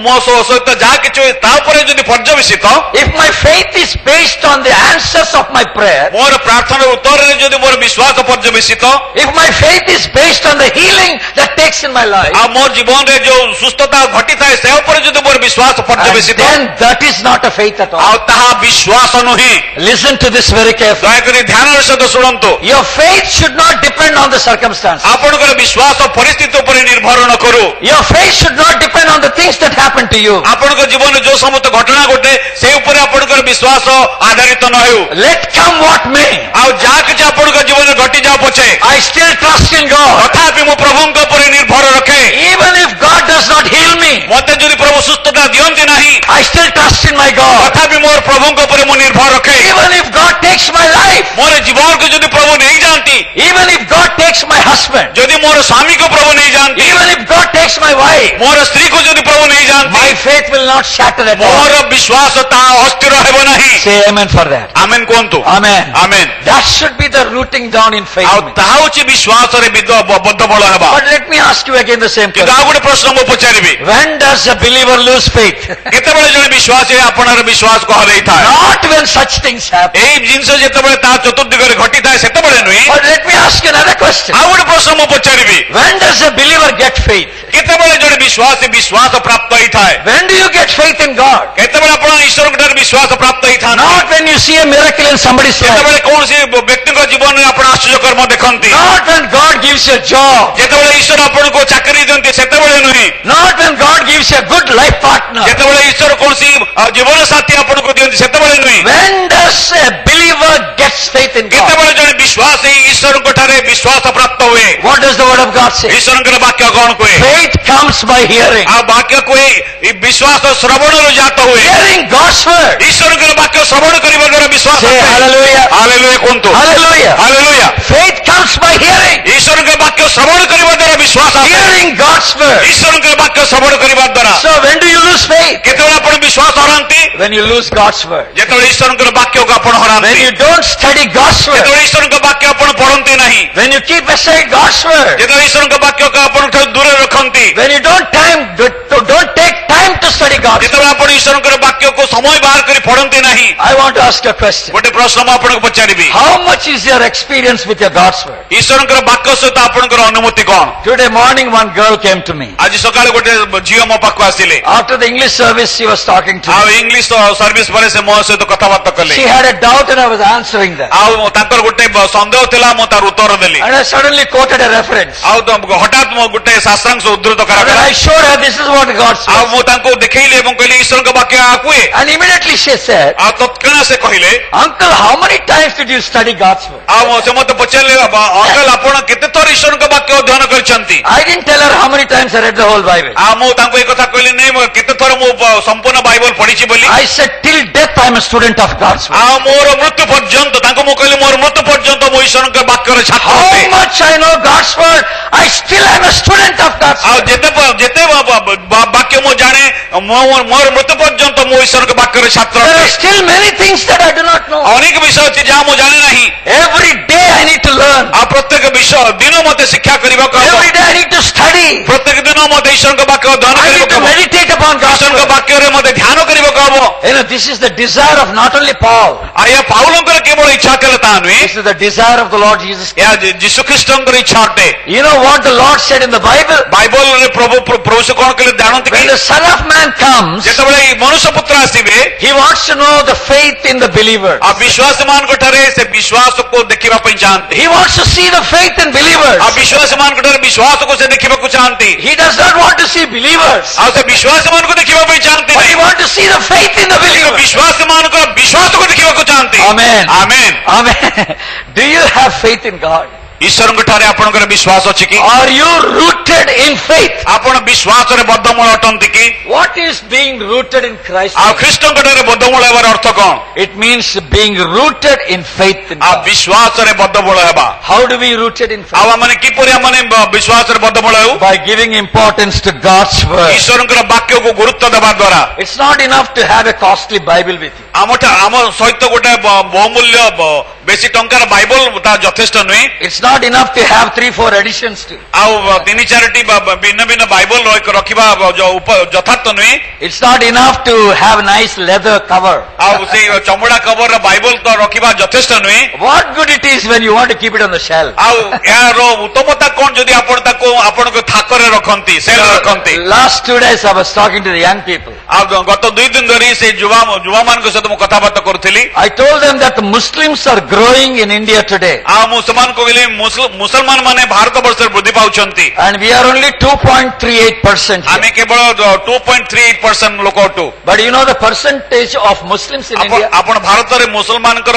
ମୋ ସହିତ ଯାହା କିଛି ହୁଏ ତା ଉପରେ ଯଦି ପର୍ଯ୍ୟବେସିତ if my faith is based on the answers of my prayer, ମୋର ପ୍ରାର୍ଥନାର ଉତ୍ତରରେ ଯଦି ମୋର ବିଶ୍ୱାସ ପର୍ଯ୍ୟବେସିତ if my faith is based on the healing that takes in my life, ଆଉ ମୋ ଜୀବନରେ ଯୋଉ ସୁସ୍ଥତା ଘଟିଥାଏ ସେ ଉପରେ ଯଦି ମୋର ବିଶ୍ୱାସ ପର୍ଯ୍ୟବେସିତ then that is not a faith at all. ଆଉ ତାହା ବିଶ୍ୱାସ ନୁହେଁ Listen to this very carefully. ଦୟାକରି ଧ୍ୟାନର ସହିତ ଶୁଣନ୍ତୁ Your faith should not depend on the circumstances. ଆପଣଙ୍କର ବିଶ୍ୱାସ ପରିସ୍ଥିତି ଉପରେ ନିର୍ଭର ନ କରୁ Your faith should not depend on the things that happen to you. ଆପଣଙ୍କ ଜୀବନରେ ଯୋଉ ସମସ୍ତ ଘଟଣା ଘଟେ ସେ ଉପରେ ଆପଣଙ୍କର ବିଶ୍ୱାସ ଆଧାରିତ ନ ହେଉ Let come what may, ଆଉ ଯାହା କିଛି ଆପଣଙ୍କ ଜୀବନରେ ଘଟିଯାଉ ପଛେ I still trust in God. ତଥାପି ମୁଁ ପ୍ରଭୁଙ୍କ ଉପରେ ନିର୍ଭର ରଖେ Even if God does not heal me, ମତେ ଯଦି ପ୍ରଭୁ ସୁସ୍ଥତା ଦିଅନ୍ତି ନାହିଁ I still trust in my God. ତଥାପି ମୋର ପ୍ରଭୁଙ୍କ ଉପରେ ମୁଁ ନିର୍ଭର ରଖେ Even if God takes my life, ମୋର ଜୀବନକୁ ଯଦି ପ୍ରଭୁ ନେଇଯାଆନ୍ତି even if God takes my husband, ଯଦି ମୋର ସ୍ୱାମୀକୁ ପ୍ରଭୁ ନେଇଯାଆନ୍ତି even if God takes my wife, ମୋର ସ୍ତ୍ରୀକୁ ଯଦି ପ୍ରଭୁ ହେଇଯାଆନ୍ତି My faith will not shatter at all. ମୋର ବିଶ୍ୱାସ ତାହା ଅସ୍ଥିର ହେବ ନାହିଁ। Say amen for that. ଆମେନ୍ କୁହନ୍ତୁ। Amen. Amen. That should be the rooting down in faith. ଆଉ ତାହା ହେଉଛି ବିଶ୍ୱାସରେ ବଦ୍ଧ ବଳ ହେବା। But let me ask you again the same କିନ୍ତୁ question. ଆଉ ଗୋଟେ ପ୍ରଶ୍ନ ମୁଁ ପଚାରିବି, When does a believer lose faith? କେତେବେଳେ ଜଣେ ବିଶ୍ୱାସୀ ଆପଣଙ୍କର ବିଶ୍ୱାସକୁ ହରେଇଥାଏ? Not when such things happen. ଏଇ ଜିନିଷ ଯେତେବେଳେ ତା ଚତୁର୍ଦିଗରେ ଘଟିଥାଏ ସେତେବେଳେ ନୁହେଁ। But let me ask you another question. ଆଉ ଗୋଟେ ପ୍ରଶ୍ନ ମୁଁ ପଚାରିବି, When does a believer get faith? କେତେବେଳେ ଜଣେ ବିଶ୍ୱାସୀ ବିଶ୍ୱାସ ପ୍ରାପ୍ତ ହେଇଥାଏ? When do you get faith in God? କେତେବେଳେ ଆପଣ ଈଶ୍ୱରଙ୍କ ଠାରୁ ବିଶ୍ୱାସ ପ୍ରାପ୍ତ ହେଇଥାନ୍ତି? Not when you see a miracle in somebody's life. ଯେତେବେଳେ କୌଣସି ବ୍ୟକ୍ତିଙ୍କ ଜୀବନରେ ଆପଣ ଆଶ୍ଚର୍ଯ୍ୟ କର୍ମ ଦେଖନ୍ତି, Not when God gives you a job. ଯେତେବେଳେ ଈଶ୍ୱର ଆପଣଙ୍କୁ ଚାକିରି ଦିଅନ୍ତି ସେତେବେଳେ ନୁହେଁ। Not when God gives you a good life partner. ଯେତେବେଳେ ଈଶ୍ୱର କୌଣସି ଜୀବନ ସାଥୀ ଆପଣଙ୍କୁ ଦିଅନ୍ତି ସେତେବେଳେ ନୁହେଁ। When does a believer gets faith in God? କେତେବେଳେ ଜଣେ ବିଶ୍ୱାସୀ ଈଶ୍ୱରଙ୍କ ଠାରେ ବିଶ୍ୱାସ ପ୍ରାପ୍ତ ହୁଏ? What does the word of God say? ଈଶ୍ୱରଙ୍କର ବାକ୍ୟ କଣ କୁହେ? Faith comes by hearing. ଆଉ ବାକ୍ୟ କୁହେ ଏ ବିଶ୍ୱାସ ଶ୍ରବଣରୁ ଜାତ ହୁଏ। Hearing God's word. ଈଶ୍ୱରଙ୍କର ବାକ୍ୟ ଶ୍ରବଣ କରିବା ଦ୍ୱାରା ବିଶ୍ୱାସ Say ଆସେ। hallelujah. ହାଲେଲୁୟା କୁହନ୍ତୁ। Hallelujah. Hallelujah. Faith comes by hearing. ଈଶ୍ୱରଙ୍କ ବାକ୍ୟ ଶ୍ରବଣ କରିବା ଦ୍ୱାରା ବିଶ୍ୱାସ ଆସେ। Hearing God's word. ଈଶ୍ୱରଙ୍କ ବାକ୍ୟ ଶ୍ରବଣ କରିବା ଦ୍ୱାରା। So when do you lose faith? କେତେବେଳେ ଆପଣ ବିଶ୍ୱାସ ହରାନ୍ତି? When you lose God's word. ଯେତେବେଳେ ଈଶ୍ୱରଙ୍କର ବାକ୍ୟକୁ ଆପଣ When ହରାନ୍ତି। you don't study God's word. ଯେତେବେଳେ ଈଶ୍ୱରଙ୍କ ବାକ୍ୟ ଆପଣ ପଢନ୍ତି ନାହିଁ। When you keep aside God's word. ଯେତେବେଳେ ଈଶ୍ୱରଙ୍କ ବାକ୍ୟକୁ ଆପଣଙ୍କ ଠାରୁ ଦୂରରେ ରଖନ୍ତି। When you don't take time to study God's word. ଯେତେବେଳେ ଆପଣ ଈଶ୍ୱରଙ୍କର ବାକ୍ୟକୁ ସମୟ ବାହାର କରି ପଢନ୍ତି ନାହିଁ। I want to ask you a question. ଗୋଟେ ପ୍ରଶ୍ନ ମୁଁ ଆପଣଙ୍କୁ ପଚାରିବି, How much is your experience with your God's word? ଈଶ୍ୱରଙ୍କର ବାକ୍ୟ ସହିତ ଆପଣଙ୍କର ଅନୁମତି କଣ? Today morning one girl came to me. ଆଜି ସକାଳେ ଗୋଟେ ଝିଅ ମୋ ପାଖକୁ ଆସିଲେ। After the English service she was talking to ଆଉ me. ଇଂଲିଶ ସର୍ଭିସ ପରେ ସେ ମୋ ସହିତ କଥାବାର୍ତ୍ତା କଲେ। She had a doubt and I was answering that. ଆଉ ତାଙ୍କର ଗୋଟେ ସନ୍ଦେହ ଥିଲା, ମୁଁ ତାର ଉତ୍ତର ଦେଲି। And I suddenly quoted a reference. ଆଉ ହଠାତ୍ ମୁଁ ଗୋଟେ ଶାସ୍ତ୍ରାଂଶ ଉଦ୍ଧୃତ And then କରାଗଲା। I showed her this is what God ଆଉ says. ମୁଁ ତାଙ୍କୁ ଦେଖେଇଲି ଏବଂ କହିଲି ଈଶ୍ୱରଙ୍କ ବାକ୍ୟ ଏହା କୁହେ। And immediately she said, ଆଉ ତତ୍କ୍ଷଣାତ୍ ସେ କହିଲେ, Uncle, how many times did you study God's word? ଆଉ ସେ ମତେ ପଚାରିଲେ, ଅଙ୍କଲ ଆପଣ କେତେ ଥର ଈଶ୍ୱରଙ୍କ ବାକ୍ୟ ଅଧ୍ୟୟନ କରିଛନ୍ତି? I didn't tell her how many times I read the whole Bible. ଆଉ ମୁଁ ତାଙ୍କୁ ଏ କଥା କହିଲି ନାହିଁ ମୁଁ କେତେ ଥର ମୁଁ ସମ୍ପୂର୍ଣ୍ଣ ବାଇବଲ ପଢିଛି ବୋଲି। I said till death I am a student of God's word. ଆଉ ମୋର ମୃତ୍ୟୁ ପର୍ଯ୍ୟନ୍ତ ତାଙ୍କୁ ମୁଁ କହିଲି ମୋର ମୃତ୍ୟୁ ପର୍ଯ୍ୟନ୍ତ ମୁଁ ଈଶ୍ୱରଙ୍କ ବାକ୍ୟର ଛାତ୍ର How ଅଟେ। much I know God's word, I still am a student of God's ଆଉ word. ଯେତେ ବାକ୍ୟ ମୁଁ ଜାଣେ ମୋର ମୃତ୍ୟୁ ପର୍ଯ୍ୟନ୍ତ ମୁଁ ଈଶ୍ୱରଙ୍କ ବାକ୍ୟର ଛାତ୍ର There ଅଟେ। are still many things that I do not know. ଅନେକ ବିଷୟ ଅଛି ଯାହା ମୁଁ ଜାଣେ ନାହିଁ। Every day I need to learn. ଆଉ ପ୍ରତ୍ୟେକ ବିଷୟ ଦିନ ମତେ ଶିକ୍ଷା କରିବାକୁ ହେବ। Every day I need to study. ପ୍ରତ୍ୟେକ ଦିନ ମତେ ଈଶ୍ୱରଙ୍କ ବାକ୍ୟ ଅଧ୍ୟୟନ I need କରିବାକୁ to ହେବ। meditate upon God's ଈଶ୍ୱରଙ୍କ word. ବାକ୍ୟରେ ମତେ ଧ୍ୟାନ କରିବାକୁ ହେବ। You know, this is the desire of not only Paul. ଆଉ ଏହା ପାଉଲଙ୍କର କେବଳ ଇଚ୍ଛା ଥିଲା ତାହା ନୁହେଁ, This is the desire of the Lord Jesus Christ. ଏହା ଯୀଶୁ ଖ୍ରୀଷ୍ଟଙ୍କର ଇଚ୍ଛା ଅଟେ। You know what the Lord said in the Bible? ବାଇବଲରେ ପ୍ରଭୁ ସେ କଣ କହିଲେ ଜାଣନ୍ତି କି? When the Son of Man comes, ଯେତେବେଳେ ଏଇ ମନୁଷ୍ୟ ପୁତ୍ର ଆସିବେ, He wants to know the faith in the believers. ଆଉ ବିଶ୍ୱାସ ମାନଙ୍କ ଠାରେ ସେ ବିଶ୍ୱାସକୁ ଦେଖିବା ପାଇଁ ଚାହାନ୍ତି। He wants to see the faith in believers. ଆଉ ବିଶ୍ୱାସ ମାନଙ୍କ ଠାରେ ବିଶ୍ୱାସକୁ ସେ ଦେଖିବାକୁ ଚାହାନ୍ତି। He does not want to see believers, ଆଉ ସେ ବିଶ୍ୱାସ ମାନଙ୍କୁ ଦେଖିବା ପାଇଁ ଚାହାନ୍ତି but He ନାହିଁ। wants to see the faith in the believers. ବିଶ୍ୱାସ ମାନଙ୍କର ବିଶ୍ୱାସକୁ ଦେଖିବାକୁ ଚାହାନ୍ତି। Amen. Amen. Amen. Do you have faith in God? ଈଶ୍ୱରଙ୍କ ଠାରେ ଆପଣଙ୍କର ବିଶ୍ୱାସ ଅଛି କି? Are you rooted in faith? ଆପଣ ବିଶ୍ୱାସରେ ବଦ୍ଧମୂଳ ଅଟନ୍ତି କି? What is being rooted in Christ? ଆଉ ଖ୍ରୀଷ୍ଟଙ୍କ ଠାରେ ବଦ୍ଧମୂଳ ହେବାର ଅର୍ଥ କଣ? It means being rooted in faith in ଆଉ God. ବିଶ୍ୱାସରେ ବଦ୍ଧମୂଳ ହେବା। How do we rooted in ଆଉ faith? ଆମେ କିପରି ଆମେ ବିଶ୍ୱାସରେ ବଦ୍ଧମୂଳ ହେଉ? By giving importance to God's word. ଈଶ୍ୱରଙ୍କର ବାକ୍ୟକୁ ଗୁରୁତ୍ୱ ଦେବା ଦ୍ୱାରା। It's not enough to have a costly Bible with you. ଆମ ସହିତ ଗୋଟେ ବହୁମୂଲ୍ୟ ବେଶୀ ଟଙ୍କାର ବାଇବଲ ତା ଯଥେଷ୍ଟ ନୁହେଁ। It's not enough to have 3-4 editions to. ଆଉ 3-4ଟି ଭିନ୍ନ ଭିନ୍ନ ବାଇବଲ ରଖିବା ଯଥାର୍ଥ ନୁହେଁ। It's not enough to have nice leather cover. ଆଉ ସେଇ ଚମଡା କଭର ବାଇବଲ ତ ରଖିବା ଯଥେଷ୍ଟ ନୁହେଁ। What good it is when you want to keep it on the shelf. ଆଉ ଏହାର ଉତ୍ତମତା କଣ ଯଦି ଆପଣ ତାକୁ ଆପଣଙ୍କ ଥାକରେ ରଖନ୍ତି, ସେଲରେ ରଖନ୍ତି। Last 2 days I was talking to the young people. ଆଉ ଗତ 2 ଦିନ ଧରି ସେ ଯୁବାମାନଙ୍କ ସହିତ ମୁଁ କଥାବାର୍ତ୍ତା କରୁଥିଲି। I told them that the Muslims are growing in India today. ଆଉ ମୁଁ ସେମାନଙ୍କୁ କହିଲି ମୁସଲମାନ ମାନେ ଭାରତ ବର୍ଷରେ ବୃଦ୍ଧି ପାଉଛନ୍ତି। And we are only 2.38% ଆମେ here. କେବଳ 2.38% ଲୋକ ଅଟୁ। But you know the percentage of Muslims in India? ଆପଣ ଭାରତରେ ମୁସଲମାନଙ୍କର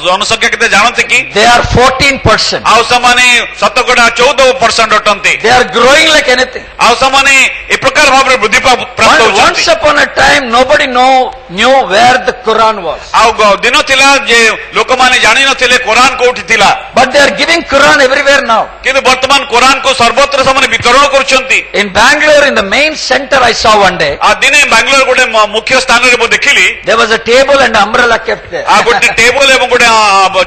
ଜନସଂଖ୍ୟା କେତେ ଜାଣନ୍ତି କି? They are 14%. ଆଉ ସେମାନେ 14% ଅଟନ୍ତି। They are growing like anything. ଆଉ ସେମାନେ ଏ ପ୍ରକାର ପ୍ରକାର ଭାବରେ ବୃଦ୍ଧି ପ୍ରାପ୍ତ Once ହେଉଛନ୍ତି। upon a time, nobody knew where the Quran was. ଆଉ ଦିନ ଥିଲା ଯେ ଲୋକମାନେ ଜାଣିନଥିଲେ କୋରାନ କୋଉଠି ଥିଲା, But they are giving Quran everywhere now. କିନ୍ତୁ ବର୍ତ୍ତମାନ କୋରାନକୁ ସର୍ବତ୍ର ସେମାନେ ବିତରଣ କରୁଛନ୍ତି। In Bangalore, in the main center, I saw one day, ଆଉ ଦିନେ ବାଙ୍ଗାଲୋର ଗୋଟେ ମୁଖ୍ୟ ସ୍ଥାନରେ ମୁଁ ଦେଖିଲି, there was a table and umbrella kept there. ଆଉ ଗୋଟେ ଟେବୁଲ ଏବଂ ଗୋଟେ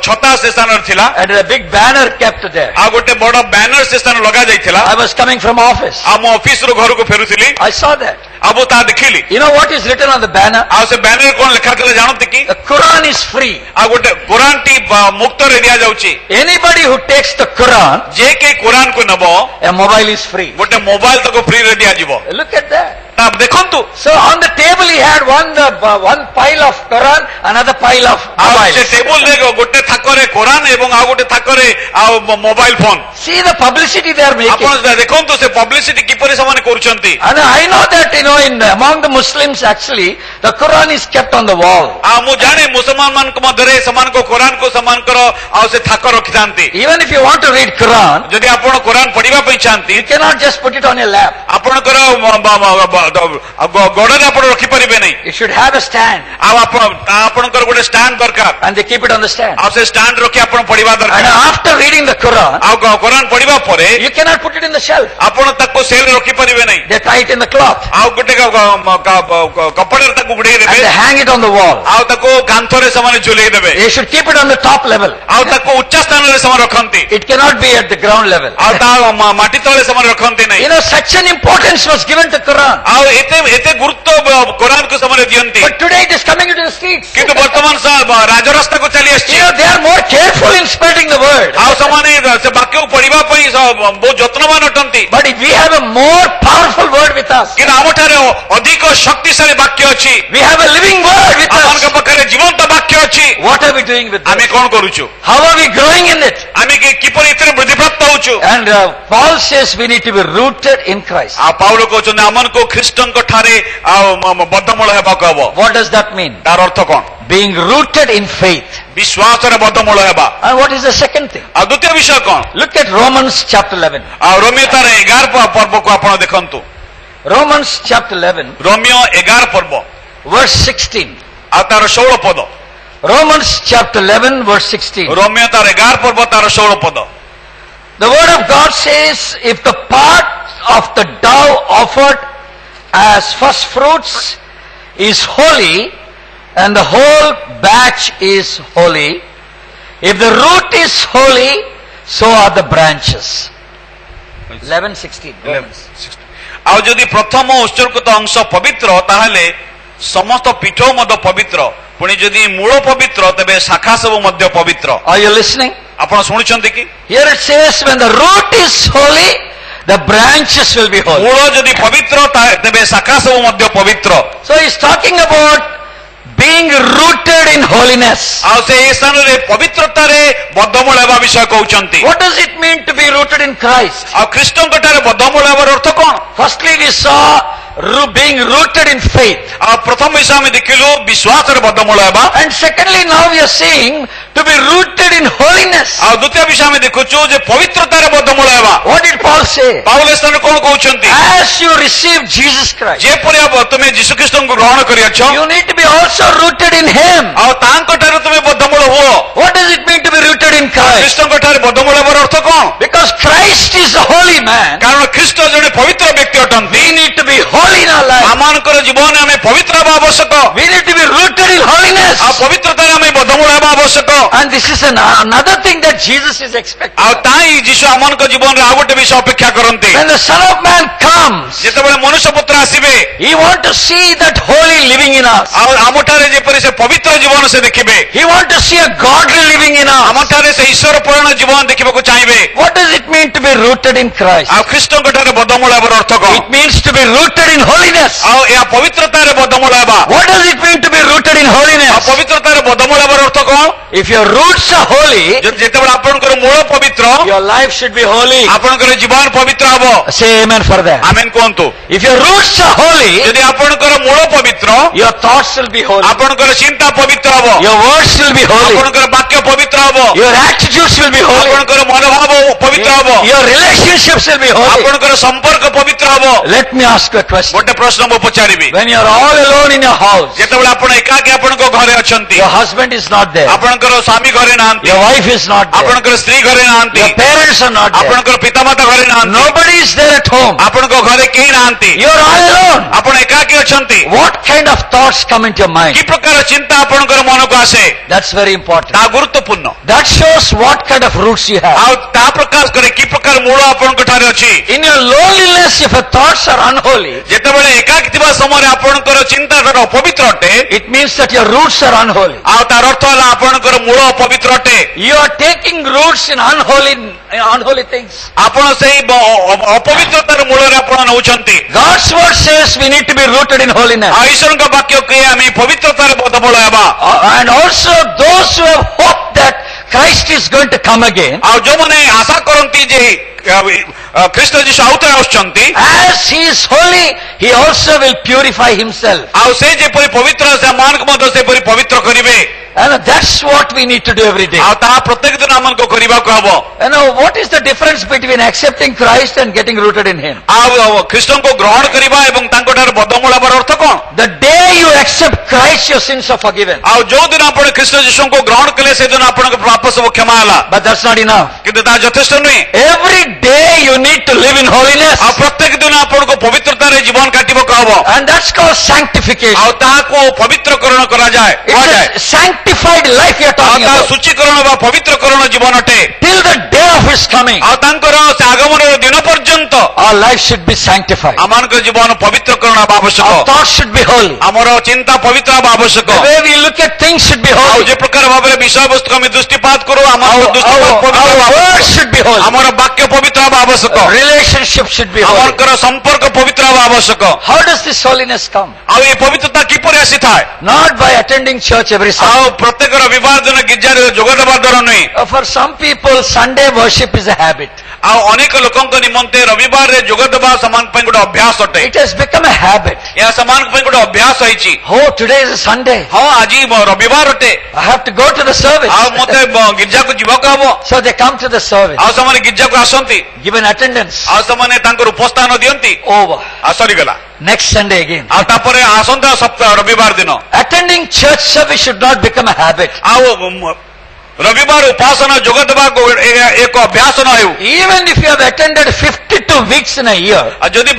ଛତା ସେ ସ୍ଥାନରେ ଥିଲା, And a big banner kept there. ଆଉ ଗୋଟେ ବଡ ବ୍ୟାନର ସେ ସ୍ଥାନରେ ଲଗା ଯାଇଥିଲା। I was coming from office. ଆଉ ମୁଁ ଅଫିସରୁ ଘରକୁ ଫେରୁଥିଲି, I saw that. ଆଉ ମୁଁ ତାହା ଦେଖିଲି। You know what is written on the banner? ଆଉ ସେ ବ୍ୟାନରରେ କଣ ଲେଖା ଥିଲା ଜାଣନ୍ତି କି? The Quran is free. ଆଉ ଗୋଟେ କୋରାନଟି ମୁକ୍ତରେ ଦିଆଯାଉଛି। Anybody who takes the Quran, ଯେ କେହି କୋରାନକୁ ନେବ a mobile is free. ଗୋଟେ ମୋବାଇଲ ତାକୁ ଫ୍ରିରେ ଦିଆଯିବ। Look at that. ଦେଖନ୍ତୁ, So on the table he had one pile of Quran, another pile of ଆଉ ସେ mobiles. ଟେବୁଲରେ ଗୋଟେ ଥାକରେ କୋରାନ ଏବଂ ଆଉ ଗୋଟେ ଥାକରେ ଆଉ mobile phone. See the publicity they are making. ଆପଣ ଦେଖନ୍ତୁ ସେ ପବ୍ଲିସିଟି କିପରି ସେମାନେ କରୁଛନ୍ତି। And I know that, among the Muslims actually, the Quran is kept on the wall. ଆଉ ମୁଁ ଜାଣେ ମୁସଲମାନ ମାନଙ୍କ ମଧ୍ୟରେ ସେମାନଙ୍କ କୋରାନକୁ ସେମାନଙ୍କର ଆଉ ସେ ଥାକ ରଖିଥାନ୍ତି। Even if you want to read Quran, ଯଦି ଆପଣ କୋରାନ ପଢିବା ପାଇଁ ଚାହାନ୍ତି, you cannot just put it on your lap. ଆପଣଙ୍କର ଗୋଡରେ ଆପଣ ରଖିପାରିବେ ନାହିଁ। You should have a stand. ଆଉ ଆପଣଙ୍କର ଗୋଟେ ଷ୍ଟାଣ୍ଡ ଦରକାର, And they keep it on the stand. ଆଉ ସେ ଷ୍ଟାଣ୍ଡ ରଖି ଆପଣ ପଢିବା And ଦରକାର। after reading the Quran, ଆଉ କୋରାନ ପଢିବା ପରେ you cannot put it in the shelf. ଆପଣ ତାକୁ ସେଲରେ ରଖିପାରିବେ ନାହିଁ। They tie it in the cloth. ଆଉ ଗୋଟେ କପଡାରେ ତାକୁ ଘୋଡେଇ And ଦେବେ, they hang it on the wall. ଆଉ ତାକୁ କାନ୍ଥରେ ସେମାନେ ଝୁଲେଇ ଦେବେ, They should keep it on the top level. ଆଉ ତାକୁ ଉଚ୍ଚ ସ୍ଥାନରେ ସେମାନେ ରଖନ୍ତି, It cannot be at the ground level. ଆଉ ତା ମାଟି ତଳେ ସେମାନେ ରଖନ୍ତି ନାହିଁ। Such an importance was given to Quran. ଆଉ ଏତେ ଗୁରୁତ୍ୱ କୋରାନକୁ ସେମାନେ ଦିଅନ୍ତି, But today it is coming into the streets. କିନ୍ତୁ ବର୍ତ୍ତମାନ ରାଜରାସ୍ତାକୁ ଚାଲି ଆସିଛି। They are more careful in spreading the word. ଆଉ ସେମାନେ ସେ ବାକ୍ୟକୁ ପଢିବା ପାଇଁ ବହୁତ ଯତ୍ନବାନ ଅଟନ୍ତି। But if we have a more powerful word with us, କିନ୍ତୁ ଆମଠାରେ ଅଧିକ ଶକ୍ତିଶାଳୀ ବାକ୍ୟ ଅଛି, we have a living word with ଆମମାନଙ୍କ us, ପାଖରେ ଜୀବନ୍ତ ବାକ୍ୟ ଅଛି, what are we doing with ଆମେ it? କଣ କରୁଛୁ? How are we growing in it? ଆମେ କିପରି ଏଥିରେ ବୃଦ୍ଧିପ୍ରାପ୍ତ ହଉଛୁ? And Paul says we need to be rooted in Christ. ଆଉ ପାଉଲ କହୁଛନ୍ତି ଆମମାନଙ୍କୁ ଖ୍ରୀଷ୍ଟଙ୍କ ଠାରେ ଆଉ ବଦ୍ଧମୂଳ ହେବାକୁ ହବ। What does that mean? ତାର ଅର୍ଥ କଣ? Being rooted in faith. ବିଶ୍ୱାସରେ ବଦ୍ଧମୂଳ ହେବା। And what is the second thing? ଆଉ ଦ୍ୱିତୀୟ ବିଷୟ କଣ? Look at Romans chapter 11. ଆଉ ରୋମିଓ ତାର 11 ପର୍ବକୁ ଆପଣ ଦେଖନ୍ତୁ। Romans chapter 11, ରୋମିଓ 11 ପର୍ବ verse 16. ଆଉ ତାର 16 ପଦ। Romans chapter 11, verse 16. ରୋମିଓ ତାର 11 ପର୍ବ ତାର 16 ପଦ। The word of God says, if the part of the dough offered as first fruits is holy, and the whole batch is holy, if the root is holy, so are the branches. 11:16. ଆଉ ଯଦି ପ୍ରଥମ ଉତ୍ସର୍ଗିତ ଅଂଶ ପବିତ୍ର, ତାହେଲେ ସମସ୍ତ ପୀଠ ମଧ୍ୟ ପବିତ୍ର। ପୁଣି ଯଦି ମୂଳ ପବିତ୍ର, ତେବେ ଶାଖା ସବୁ ମଧ୍ୟ ପବିତ୍ର। Are you listening? ଆପଣ ଶୁଣୁଛନ୍ତି କି? Here it says, when the root is holy, the branches will be holy. ମୂଳ ଯଦି ପବିତ୍ର, ତେବେ ଶାଖା ସବୁ ମଧ୍ୟ ପବିତ୍ର। So he's talking about being rooted in holiness. ଆଉ ସେ ଏ ସ୍ଥାନରେ ପବିତ୍ରତାରେ ବଦ୍ଧମୂଳ ହେବା ବିଷୟ କହୁଛନ୍ତି। What does it mean to be rooted in Christ? ଆଉ ଖ୍ରୀଷ୍ଟଙ୍କ ଠାରେ ବଦ୍ଧମୂଳ ହେବାର ଅର୍ଥ କଣ? Firstly, we saw being rooted in faith. ଆଉ ପ୍ରଥମ ବିଷୟ ଆମେ ଦେଖିଲୁ ବିଶ୍ୱାସରେ ବଦ୍ଧମୂଳ ହେବା। And secondly, now we are seeing to be rooted in holiness. ଆଉ ଦ୍ୱିତୀୟ ବିଷୟ ଆମେ ଦେଖୁଛୁ ଯେ ପବିତ୍ରତାରେ ବଦ୍ଧମୂଳ ହେବା। What did Paul say? Paul ଏ ସ୍ଥାନରେ କଣ କହୁଛନ୍ତି? As you receive Jesus Christ, ଯେପରି ତୁମେ ଯୀଶୁଖ୍ରୀଷ୍ଟଙ୍କୁ ଗ୍ରହଣ କରିଅଛ, you need to be also rooted in Him. ଆଉ ତାଙ୍କ ଠାରେ ତୁମେ ବଦ୍ଧମୂଳ ହୁଅ। What does it mean to be rooted in Christ? ଖ୍ରୀଷ୍ଟଙ୍କ ଠାରେ ବଦ୍ଧମୂଳ ହେବାର ଅର୍ଥ କଣ? Because Christ is a holy man. କାରଣ ଖ୍ରୀଷ୍ଟ ଜଣେ ପବିତ୍ର ବ୍ୟକ୍ତି ଅଟନ୍ତି। We need to be holy in our life. ଆମମାନଙ୍କର ଜୀବନରେ ଆମେ ପବିତ୍ର ହେବା ଆବଶ୍ୟକ। We need to be rooted in holiness. ଆଉ ପବିତ୍ରତାରେ ଆମେ ବଦ୍ଧମୂଳ ହେବା ଆବଶ୍ୟକ। And this is another thing that Jesus is expecting. ଆଉ ତାଇ ଯୀଶୁ ଆମମାନଙ୍କ ଜୀବନରେ ଆଉ ଗୋଟେ ବିଷୟ ଅପେକ୍ଷା କରନ୍ତି। When the Son of Man comes, ଯେତେବେଳେ ମନୁଷ୍ୟ ପୁତ୍ର ଆସିବେ, He wants to see that holy living in us. ଆଉ ଆମଠାରେ ଯେପରି ସେ ପବିତ୍ର ଜୀବନ ସେ ଦେଖିବେ, He wants to see a godly living in us. ଆମଠାରେ ସେ ଈଶ୍ୱର ପରାୟଣ ଜୀବନ ଦେଖିବାକୁ ଚାହିଁବେ। What does it mean to be rooted in Christ? ଆଉ ଖ୍ରୀଷ୍ଟଙ୍କ ଠାରେ ବଦ୍ଧମୂଳ ହେବାର ଅର୍ଥ କଣ? It means to be rooted in holiness. ଆଉ ଏହା ପବିତ୍ରତାରେ ବଦ୍ଧମୂଳ ହେବା। What does it mean to be rooted in ଆଉ holiness? ପବିତ୍ରତାରେ ବଦ୍ଧମୂଳ ହେବାର ଅର୍ଥ କଣ? If your roots are holy, ଯେତେବେଳେ ଆପଣଙ୍କର ମୂଳ ପବିତ୍ର, your life should be holy. ଆପଣଙ୍କର ଜୀବନ ପବିତ୍ର ହବ। Say amen for that. ଆମେନ୍ କୁହନ୍ତୁ। If your roots are holy, ଯଦି ଆପଣଙ୍କର ମୂଳ ପବିତ୍ର, your thoughts will be holy. ଆପଣଙ୍କର ଚିନ୍ତା ପବିତ୍ର ହବ, Your words will be holy. ଆପଣଙ୍କର ବାକ୍ୟ ପବିତ୍ର ହବ, Your attitudes will be holy. ଆପଣଙ୍କର ମନୋଭାବ ପବିତ୍ର ହବ, Your relationships will be holy. ଆପଣଙ୍କର ସମ୍ପର୍କ ପବିତ୍ର ହବ। Let me ask you a question. ଗୋଟେ ପ୍ରଶ୍ନ ମୁଁ ପଚାରିବି। When you are all alone in your house, ଯେତେବେଳେ ଆପଣ ଏକାକୀ ଆପଣଙ୍କ ଘରେ ଅଛନ୍ତି, your husband is not there, ଆପଣଙ୍କର ସ୍ୱାମୀ ଘରେ ନାହାନ୍ତି, your wife is not there, ଆପଣଙ୍କର ସ୍ତ୍ରୀ ଘରେ ନାହାନ୍ତି, your parents are not there, ଆପଣଙ୍କର ପିତାମାତା ଘରେ ନାହାନ୍ତି, nobody is there at home, ଆପଣଙ୍କ ଘରେ କେହି ନାହାନ୍ତି, you are all alone. ଆପଣ ଏକାକୀ ଅଛନ୍ତି, What kind of thoughts come into your mind? କି ପ୍ରକାର ଚିନ୍ତା ଆପଣଙ୍କର ମନକୁ ଆସେ? That's very important. ତାହା ଗୁରୁତ୍ୱପୂର୍ଣ୍ଣ। That shows what kind of roots you have. ଆଉ ତାହା ପ୍ରକାଶ କରେ କି ପ୍ରକାର ମୂଳ ଆପଣଙ୍କ ଠାରେ ଅଛି। In your loneliness, if your thoughts are unholy, ଯେତେବେଳେ ଏକାକୀ ଥିବା ସମୟରେ ଆପଣଙ୍କର ଚିନ୍ତାଧାରା ଅପବିତ୍ର ଅଟେ, it means that your roots are unholy. ଆଉ ତାର ଅର୍ଥ ହେଲା ଆପଣଙ୍କର ମୂଳ ଅପବିତ୍ର ଅଟେ। You are taking roots in unholy things. ଆପଣ ସେଇ ଅପବିତ୍ରତାର ମୂଳରେ ଆପଣ ନେଉଛନ୍ତି। God's word says we need to be rooted in holiness. ଆଉ ଈଶ୍ୱରଙ୍କ ବାକ୍ୟ କୁହେ ଆମେ ପବିତ୍ରତାରେ ବଦ୍ଧମୂଳ ହେବା। And also those who have hope that Christ is going to come again, ଆଉ ଯୋଉମାନେ ଆଶା କରନ୍ତି ଯେ ଖ୍ରୀଷ୍ଟ ଯୀଶୁ ଆଉଥରେ ଆସୁଛନ୍ତି, as he is holy, he also will purify himself. ଆଉ ସେ ଯେପରି ପବିତ୍ର ସେମାନଙ୍କୁ ମଧ୍ୟ ସେପରି ପବିତ୍ର କରିବେ। And that's what we need to do every day. ଆଉ ତାହା ପ୍ରତ୍ୟେକ ଦିନ ଆମକୁ କରିବାକୁ ହବ। What is the difference between accepting Christ and getting rooted in him? ଆଉ ଖ୍ରୀଷ୍ଟଙ୍କୁ ଗ୍ରହଣ କରିବା ଏବଂ ତାଙ୍କଠାରୁ ବଦ୍ଧମୂଳ ହେବାର ଅର୍ଥ କଣ? The day you accept Christ, your sins are forgiven. ଆଉ ଯୋଉ ଦିନ ଆପଣ ଖ୍ରୀଷ୍ଟ ଯୀଶୁଙ୍କୁ ଗ୍ରହଣ କଲେ ସେଦିନ ଆପଣଙ୍କ ପାପ ସବୁ କ୍ଷମା ହେଲା। But that's not enough. କିନ୍ତୁ ତାହା ଯଥେଷ୍ଟ ନୁହେଁ। Every day you need to live in holiness. ଆଉ ପ୍ରତ୍ୟେକ ଦିନ ଆପଣଙ୍କୁ ପବିତ୍ରତାରେ ଜୀବନ କାଟିବାକୁ ହବ। And that's called sanctification. ଆଉ ତାହାକୁ ପବିତ୍ରକରଣ କରାଯାଏ, କୁହାଯାଏ। It's a sanctified life you are ଆଉ talking ତାହା about. ସୂଚୀକରଣ ବା ପବିତ୍ରକରଣ ଜୀବନ ଅଟେ। Till the day of his coming, ଆଉ ତାଙ୍କର ସେ ଆଗମନର ଦିନ ପର୍ଯ୍ୟନ୍ତ our life should be sanctified. ଆମମାନଙ୍କ ଜୀବନ ପବିତ୍ରକରଣ ହେବା ଆବଶ୍ୟକ। Our thoughts should be holy. ଆମର ଚିନ୍ତା ପବିତ୍ର ହେବା ଆବଶ୍ୟକ। The way we look at things should be ଆଉ holy. ଯେ ପ୍ରକାର ଭାବରେ ବିଷୟବସ୍ତୁ ଆମେ ଦୃଷ୍ଟିପାତ କରୁ, ଆମର ଦୃଷ୍ଟିପାତ ପବିତ୍ର Our ହେବା words ଆବଶ୍ୟକ। should be holy. ଆମର ବାକ୍ୟ ପବିତ୍ର ହେବା ଆବଶ୍ୟକ। Relationship should be holy. ଆମଙ୍କର ସମ୍ପର୍କ ପବିତ୍ର ହେବା ଆବଶ୍ୟକ। How does this holiness come? ଆଉ ଏ ପବିତ୍ରତା କିପରି ଆସିଥାଏ? Not by attending church every ଆଉ Sunday. ପ୍ରତ୍ୟେକ ରବିବାର ଦିନ ଗିର୍ଜାରେ ଯୋଗ ଦେବା ଦ୍ୱାରା ନୁହେଁ। For some people, Sunday worship is a habit. ଆଉ ଅନେକ ଲୋକଙ୍କ ନିମନ୍ତେ ରବିବାରରେ ଯୋଗ ଦେବା ସେମାନଙ୍କ ପାଇଁ ଗୋଟେ ଅଭ୍ୟାସ ଅଟେ। It has become a habit. ଏହା ସେମାନଙ୍କ ପାଇଁ ଗୋଟେ ଅଭ୍ୟାସ ହେଇଛି। Oh, today is a Sunday. ହଁ ଆଜି ରବିବାର ଅଟେ, I have to go to the service. ଆଉ ମତେ ଗିର୍ଜାକୁ ଯିବାକୁ ହବ। So they come to the service, ଆଉ ସେମାନେ ଗିର୍ଜାକୁ ଆସନ୍ତି, give an attendance. ଆଉ ସେମାନେ ତାଙ୍କର ଉପସ୍ଥାନ ଦିଅନ୍ତି, Over. ଆଉ ସରିଗଲା। Next Sunday again. ଆଉ ତାପରେ ଆସନ୍ତା ସପ୍ତାହ ରବିବାର ଦିନ Attending church service should not become a habit. ଆଉ ରବିବାର ଉପାସନା ଯୋଗ ଦେବାକୁ ଏକ ଅଭ୍ୟାସ ନ ହେଉ। Even if you have attended 52 weeks in a year, ଆଉ ଯଦି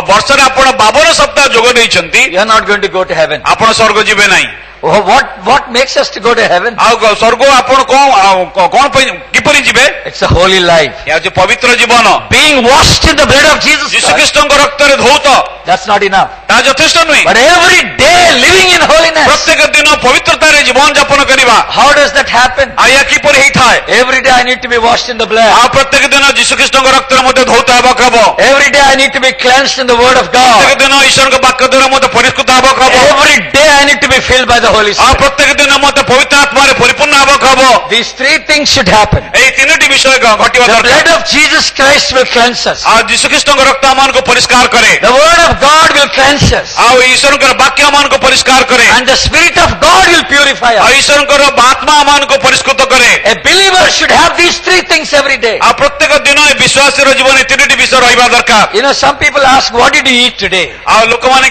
ବର୍ଷରେ ଆପଣ 52 ସପ୍ତାହ ଯୋଗ ଦେଇଛନ୍ତି, you are not going to go to heaven. ଆପଣ ସ୍ୱର୍ଗ ଯିବେ ନାହିଁ। Oh, what makes us to go to heaven? ଆଉ ସ୍ୱର୍ଗ ଆପଣ କଣ ପାଇଁ କିପରି ଯିବେ? It's a holy life. ଏହା ହେଉଛି ପବିତ୍ର ଜୀବନ। Being washed in the blood of Jesus Christ. ଯୀଶୁଖ୍ରୀଷ୍ଟଙ୍କ ରକ୍ତରେ ଧୌତ, That's not enough. ତାହା ଯଥେଷ୍ଟ ନୁହେଁ। But every day living in holiness. ପ୍ରତ୍ୟେକ ଦିନ ପବିତ୍ରତାରେ ଜୀବନ ଯାପନ କରିବା, How does that happen? ଆଉ ଏହା କିପରି ହେଇଥାଏ? Every day I need to be washed in the blood. ଆଉ ପ୍ରତ୍ୟେକ ଦିନ ଯୀଶୁଖ୍ରୀଷ୍ଟଙ୍କ ରକ୍ତରେ ମଧ୍ୟ ଧୌତ ହେବାକୁ ହବ। Every day I need to be cleansed in the word of ପ୍ରତ୍ୟେକ God. ଦିନ ଈଶ୍ୱରଙ୍କ ବାକ୍ୟ ଦ୍ୱାରା ମୋତେ ପରିଷ୍କୃତ ହେବାକୁ ହବ। Every day I need to be filled by the Holy ଆଉ Spirit. ପ୍ରତ୍ୟେକ ଦିନ ମୋତେ ପବିତ୍ର ଆତ୍ମାରେ ପରିପୂର୍ଣ୍ଣ ହେବାକୁ ହବ। These three things should happen. ଏଇ ତିନୋଟି ବିଷୟ ଘଟିବା The ଦରକାର। blood of Jesus Christ will cleanse us. ଆଉ ଯୀଶୁଖ୍ରୀଷ୍ଟଙ୍କ ରକ୍ତ ଆମମାନଙ୍କୁ ପରିଷ୍କାର କରେ, The word of God will cleanse us. ଆଉ ଈଶ୍ୱରଙ୍କର ବାକ୍ୟ ଆମମାନଙ୍କୁ ପରିଷ୍କାର କରେ, And the Spirit of God will purify ଆଉ us. ଈଶ୍ୱରଙ୍କର ଆତ୍ମା ଆମମାନଙ୍କୁ ପରିଷ୍କୃତ କରେ। A believer should have these three things every day. ଆଉ ପ୍ରତ୍ୟେକ ଦିନ ଏ ବିଶ୍ୱାସୀର ଜୀବନରେ ତିନୋଟି ବିଷୟ ରହିବା ଦରକାର। Some people ask, what did you eat today? ଆଉ ଲୋକମାନେ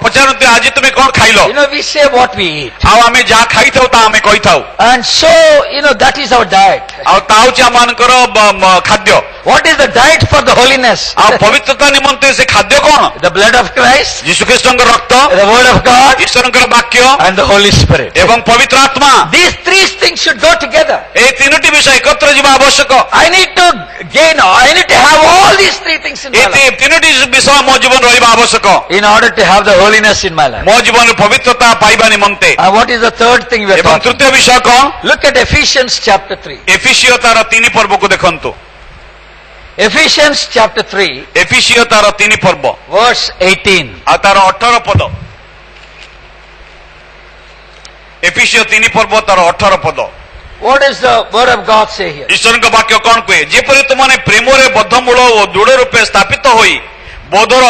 ପଚାରନ୍ତି ଆଜି ତୁମେ କଣ ଖାଇଲ? We say what we eat. ଆଉ ଆମେ ଯାହା ଖାଇଥାଉ ତାହା ଆମେ କହିଥାଉ। And so, that is our diet. ଆଉ ତାହା ହେଉଛି ଆମମାନଙ୍କର ଖାଦ୍ୟ। What is the diet for the holiness? ଆଉ ପବିତ୍ରତା ନିମନ୍ତେ ସେ ଖାଦ୍ୟ କଣ? The blood of Christ, ଯୀଶୁଖ୍ରୀଷ୍ଟଙ୍କ ରକ୍ତ, the word of God, ଈଶ୍ୱରଙ୍କର ବାକ୍ୟ and the Holy Spirit. ଏବଂ ପବିତ୍ର ଆତ୍ମା। These three things should go together. এই ତିନୋଟି ବିଷୟ ଏକତ୍ର ଯିବା ଆବଶ୍ୟକ। I need to have all these three things in my এই life ତିନୋଟି ବିଷୟ ମୋ ଜୀବନ ରହିବା ଆବଶ୍ୟକ, in order to have the holiness in my life. ମୋ ଜୀବନରେ ପବିତ୍ରତା ପାଇବା ନିମନ୍ତେ। And what is the third thing we are ଏବଂ talking? ତୃତୀୟ ବିଷୟ କଣ? Look at Ephesians chapter 3. ଏଫିସିୟ ତାର 3 ପର୍ବକୁ ଦେଖନ୍ତୁ। Ephesians chapter 3, ଏଫିସିଓ ତାର 3 ପର୍ବ verse 18. ଆଉ ତାର 18 ପଦ। ଏଫିସିଓ 3 ପର୍ବ ତାର 18 ପଦ। What does the word of God say here? ଈଶ୍ୱରଙ୍କ ବାକ୍ୟ କଣ କୁହେ? ଯେପରି ତୁମମାନେ ପ୍ରେମରେ ବଦ୍ଧମୂଳ ଓ ଦୃଢ ରୂପେ ସ୍ଥାପିତ ହୋଇ ବୋଧର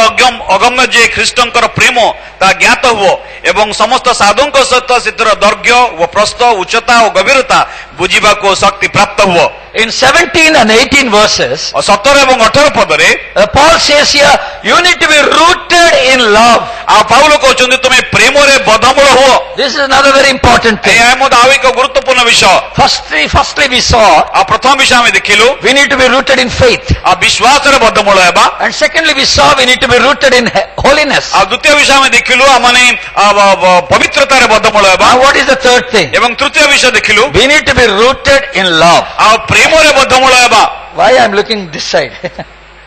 ଅଗମ୍ୟ ଯେ ଖ୍ରୀଷ୍ଟଙ୍କର ପ୍ରେମ ତାହା ଜ୍ଞାତ ହୁଅ ଏବଂ ସମସ୍ତ ସାଧୁଙ୍କ ସହିତ ସେଥିର ଦୈର୍ଘ୍ୟ ଓ ପ୍ରସ୍ଥ ଉଚ୍ଚତା ଓ ଗଭୀରତା ବୁଝିବାକୁ ଶକ୍ତି ପ୍ରାପ୍ତ ହୁଅ। In 17 and 18 verses, 17 ଏବଂ 18 ପଦରେ Paul says here, you need to be rooted in love. ଆଉ ପାଉଲ କହୁଛନ୍ତି ତୁମେ ପ୍ରେମରେ ବଦ୍ଧମୂଳ ହୁଅ। This is another very important thing. ଏହା ମଧ୍ୟ ଆଉ ଏକ ଗୁରୁତ୍ୱପୂର୍ଣ୍ଣ ବିଷୟ। Firstly we saw, ଆଉ ପ୍ରଥମ ବିଷୟ ଆମେ ଦେଖିଲୁ we need to be rooted in faith. ଆଉ ବିଶ୍ୱାସରେ ବଦ୍ଧମୂଳ ହେବା। And secondly we saw, we need to be rooted in holiness. ଆଉ ଦ୍ୱିତୀୟ ବିଷୟ ଆମେ ଦେଖିଲୁ ଆମମାନେ ପବିତ୍ରତାରେ ବଦ୍ଧମୂଳ ହେବା। Now what is the third thing? ଏବଂ ତୃତୀୟ ବିଷୟ ଦେଖିଲୁ We need to be rooted in love. ଆଉ ପ୍ରେମରେ ବଦ୍ଧମୂଳ ହେବା। Why I am looking this side?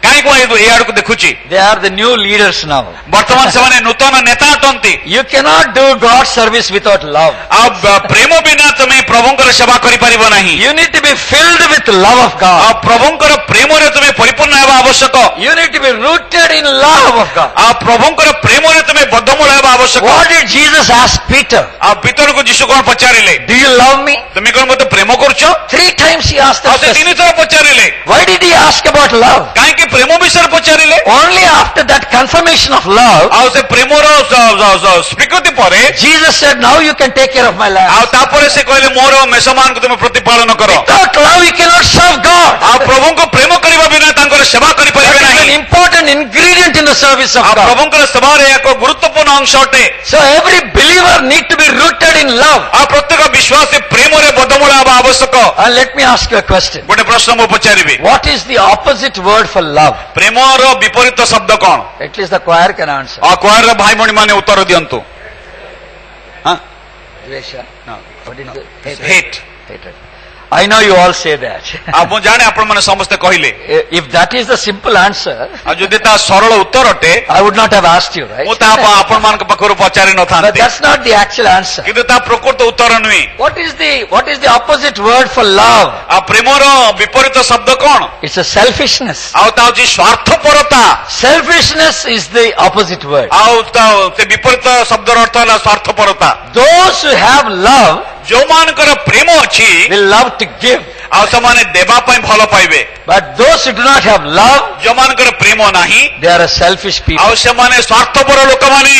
କାହିଁକି ମୁଁ ଏ ଆଡକୁ ଦେଖୁଛି? They are the new leaders now. ବର୍ତ୍ତମାନ ସେମାନେ ନୂତନ ନେତା ଅଟନ୍ତି। You cannot do God's service without love. ଆଉ ପ୍ରେମ ବିନା ତୁମେ ପ୍ରଭୁଙ୍କର ସେବା କରିପାରିବ ନାହିଁ। You need to be filled with love of ଆଉ God. ପ୍ରଭୁଙ୍କର ପ୍ରେମରେ ତୁମେ ପରିପୂର୍ଣ୍ଣ ହେବା ଆବଶ୍ୟକ। You need to be rooted in love of God. ଆଉ ପ୍ରଭୁଙ୍କର ପ୍ରେମରେ ତୁମେ ବଦ୍ଧମୂଳ ହେବା ଆବଶ୍ୟକ। What did Jesus ask Peter? ଆଉ ପିତରକୁ ଯୀଶୁ କଣ ପଚାରିଲେ? Do you love me? ତୁମେ କଣ ମୋତେ ପ୍ରେମ କରୁଛ? 3 times he asked ଆଉ that ସେ question. 3 ଥର ପଚାରିଲେ। Why did he ask about love? କାହିଁକି ପ୍ରେମ ବିଷୟରେ ପଚାରିଲେ? Only after that confirmation of love, ଆଉ ସେ ପ୍ରେମର ସ୍ୱୀକୃତି ପରେ Jesus said, now you can take care of my ଆଉ lambs. ତାପରେ ସେ କହିଲେ ମୋର ମେଷମାନଙ୍କୁ ତୁମେ ପ୍ରତିପାଳନ କର। Without love, you cannot serve God. ଆଉ ପ୍ରଭୁଙ୍କୁ ପ୍ରେମ କରିବା ବିନା ତାଙ୍କର ସେବା କରିପାରିବେ That is ନାହିଁ। an important ingredient in the service of ଆଉ God. ପ୍ରଭୁଙ୍କର ସେବାରେ ଏକ ଗୁରୁତ୍ୱପୂର୍ଣ୍ଣ ଅଂଶ ଅଟେ। So every believer need to be rooted in love. ଆଉ ପ୍ରତ୍ୟେକ ବିଶ୍ୱାସୀ ପ୍ରେମରେ ବଦ୍ଧମୂଳ ହେବା ଆବଶ୍ୟକ। And let me ask you a question. ଗୋଟେ ପ୍ରଶ୍ନ ମୁଁ ପଚାରିବି, What is the opposite word for love? ପ୍ରେମର ବିପରୀତ ଶବ୍ଦ କଣ? At least the choir can answer. ଆଉ କୁଆର ଭାଇ ଭଉଣୀ ମାନେ ଉତ୍ତର ଦିଅନ୍ତୁ। Dvesha? No. What is it? Hate. Hatred. I know you all say that. ଆଉ ମୁଁ ଜାଣେ ଆପଣମାନେ ସମସ୍ତେ କହିଲେ। If that is the simple answer, ଆଉ ଯଦି ତା ସରଳ ଉତ୍ତର ଅଟେ I would not have asked you, right? ମୁଁ ତାହା ଆପଣମାନଙ୍କ ପାଖରୁ ପଚାରି But ନଥାନ୍ତି। that's not the actual answer. କିନ୍ତୁ ତା ପ୍ରକୃତ ଉତ୍ତର ନୁହେଁ। What is the opposite word for love? ଆଉ ପ୍ରେମର ବିପରୀତ ଶବ୍ଦ କଣ? It's a selfishness. ଆଉ ତା ହଉଛି ସ୍ୱାର୍ଥପରତା। Selfishness is the opposite word. ଆଉ ସେ ବିପରୀତ ଶବ୍ଦର ଅର୍ଥ ହେଲା ସ୍ୱାର୍ଥପରତା। Those who have love ଯୋଉମାନଙ୍କର ପ୍ରେମ ଅଛି will love to give. ଆଉ ସେମାନେ ଦେବା ପାଇଁ ଭଲ ପାଇବେ। But those who do not have love, ଯୋଉମାନଙ୍କର ପ୍ରେମ ନାହିଁ they are a selfish people. ଆଉ ସେମାନେ ସ୍ୱାର୍ଥପର ଲୋକମାନେ।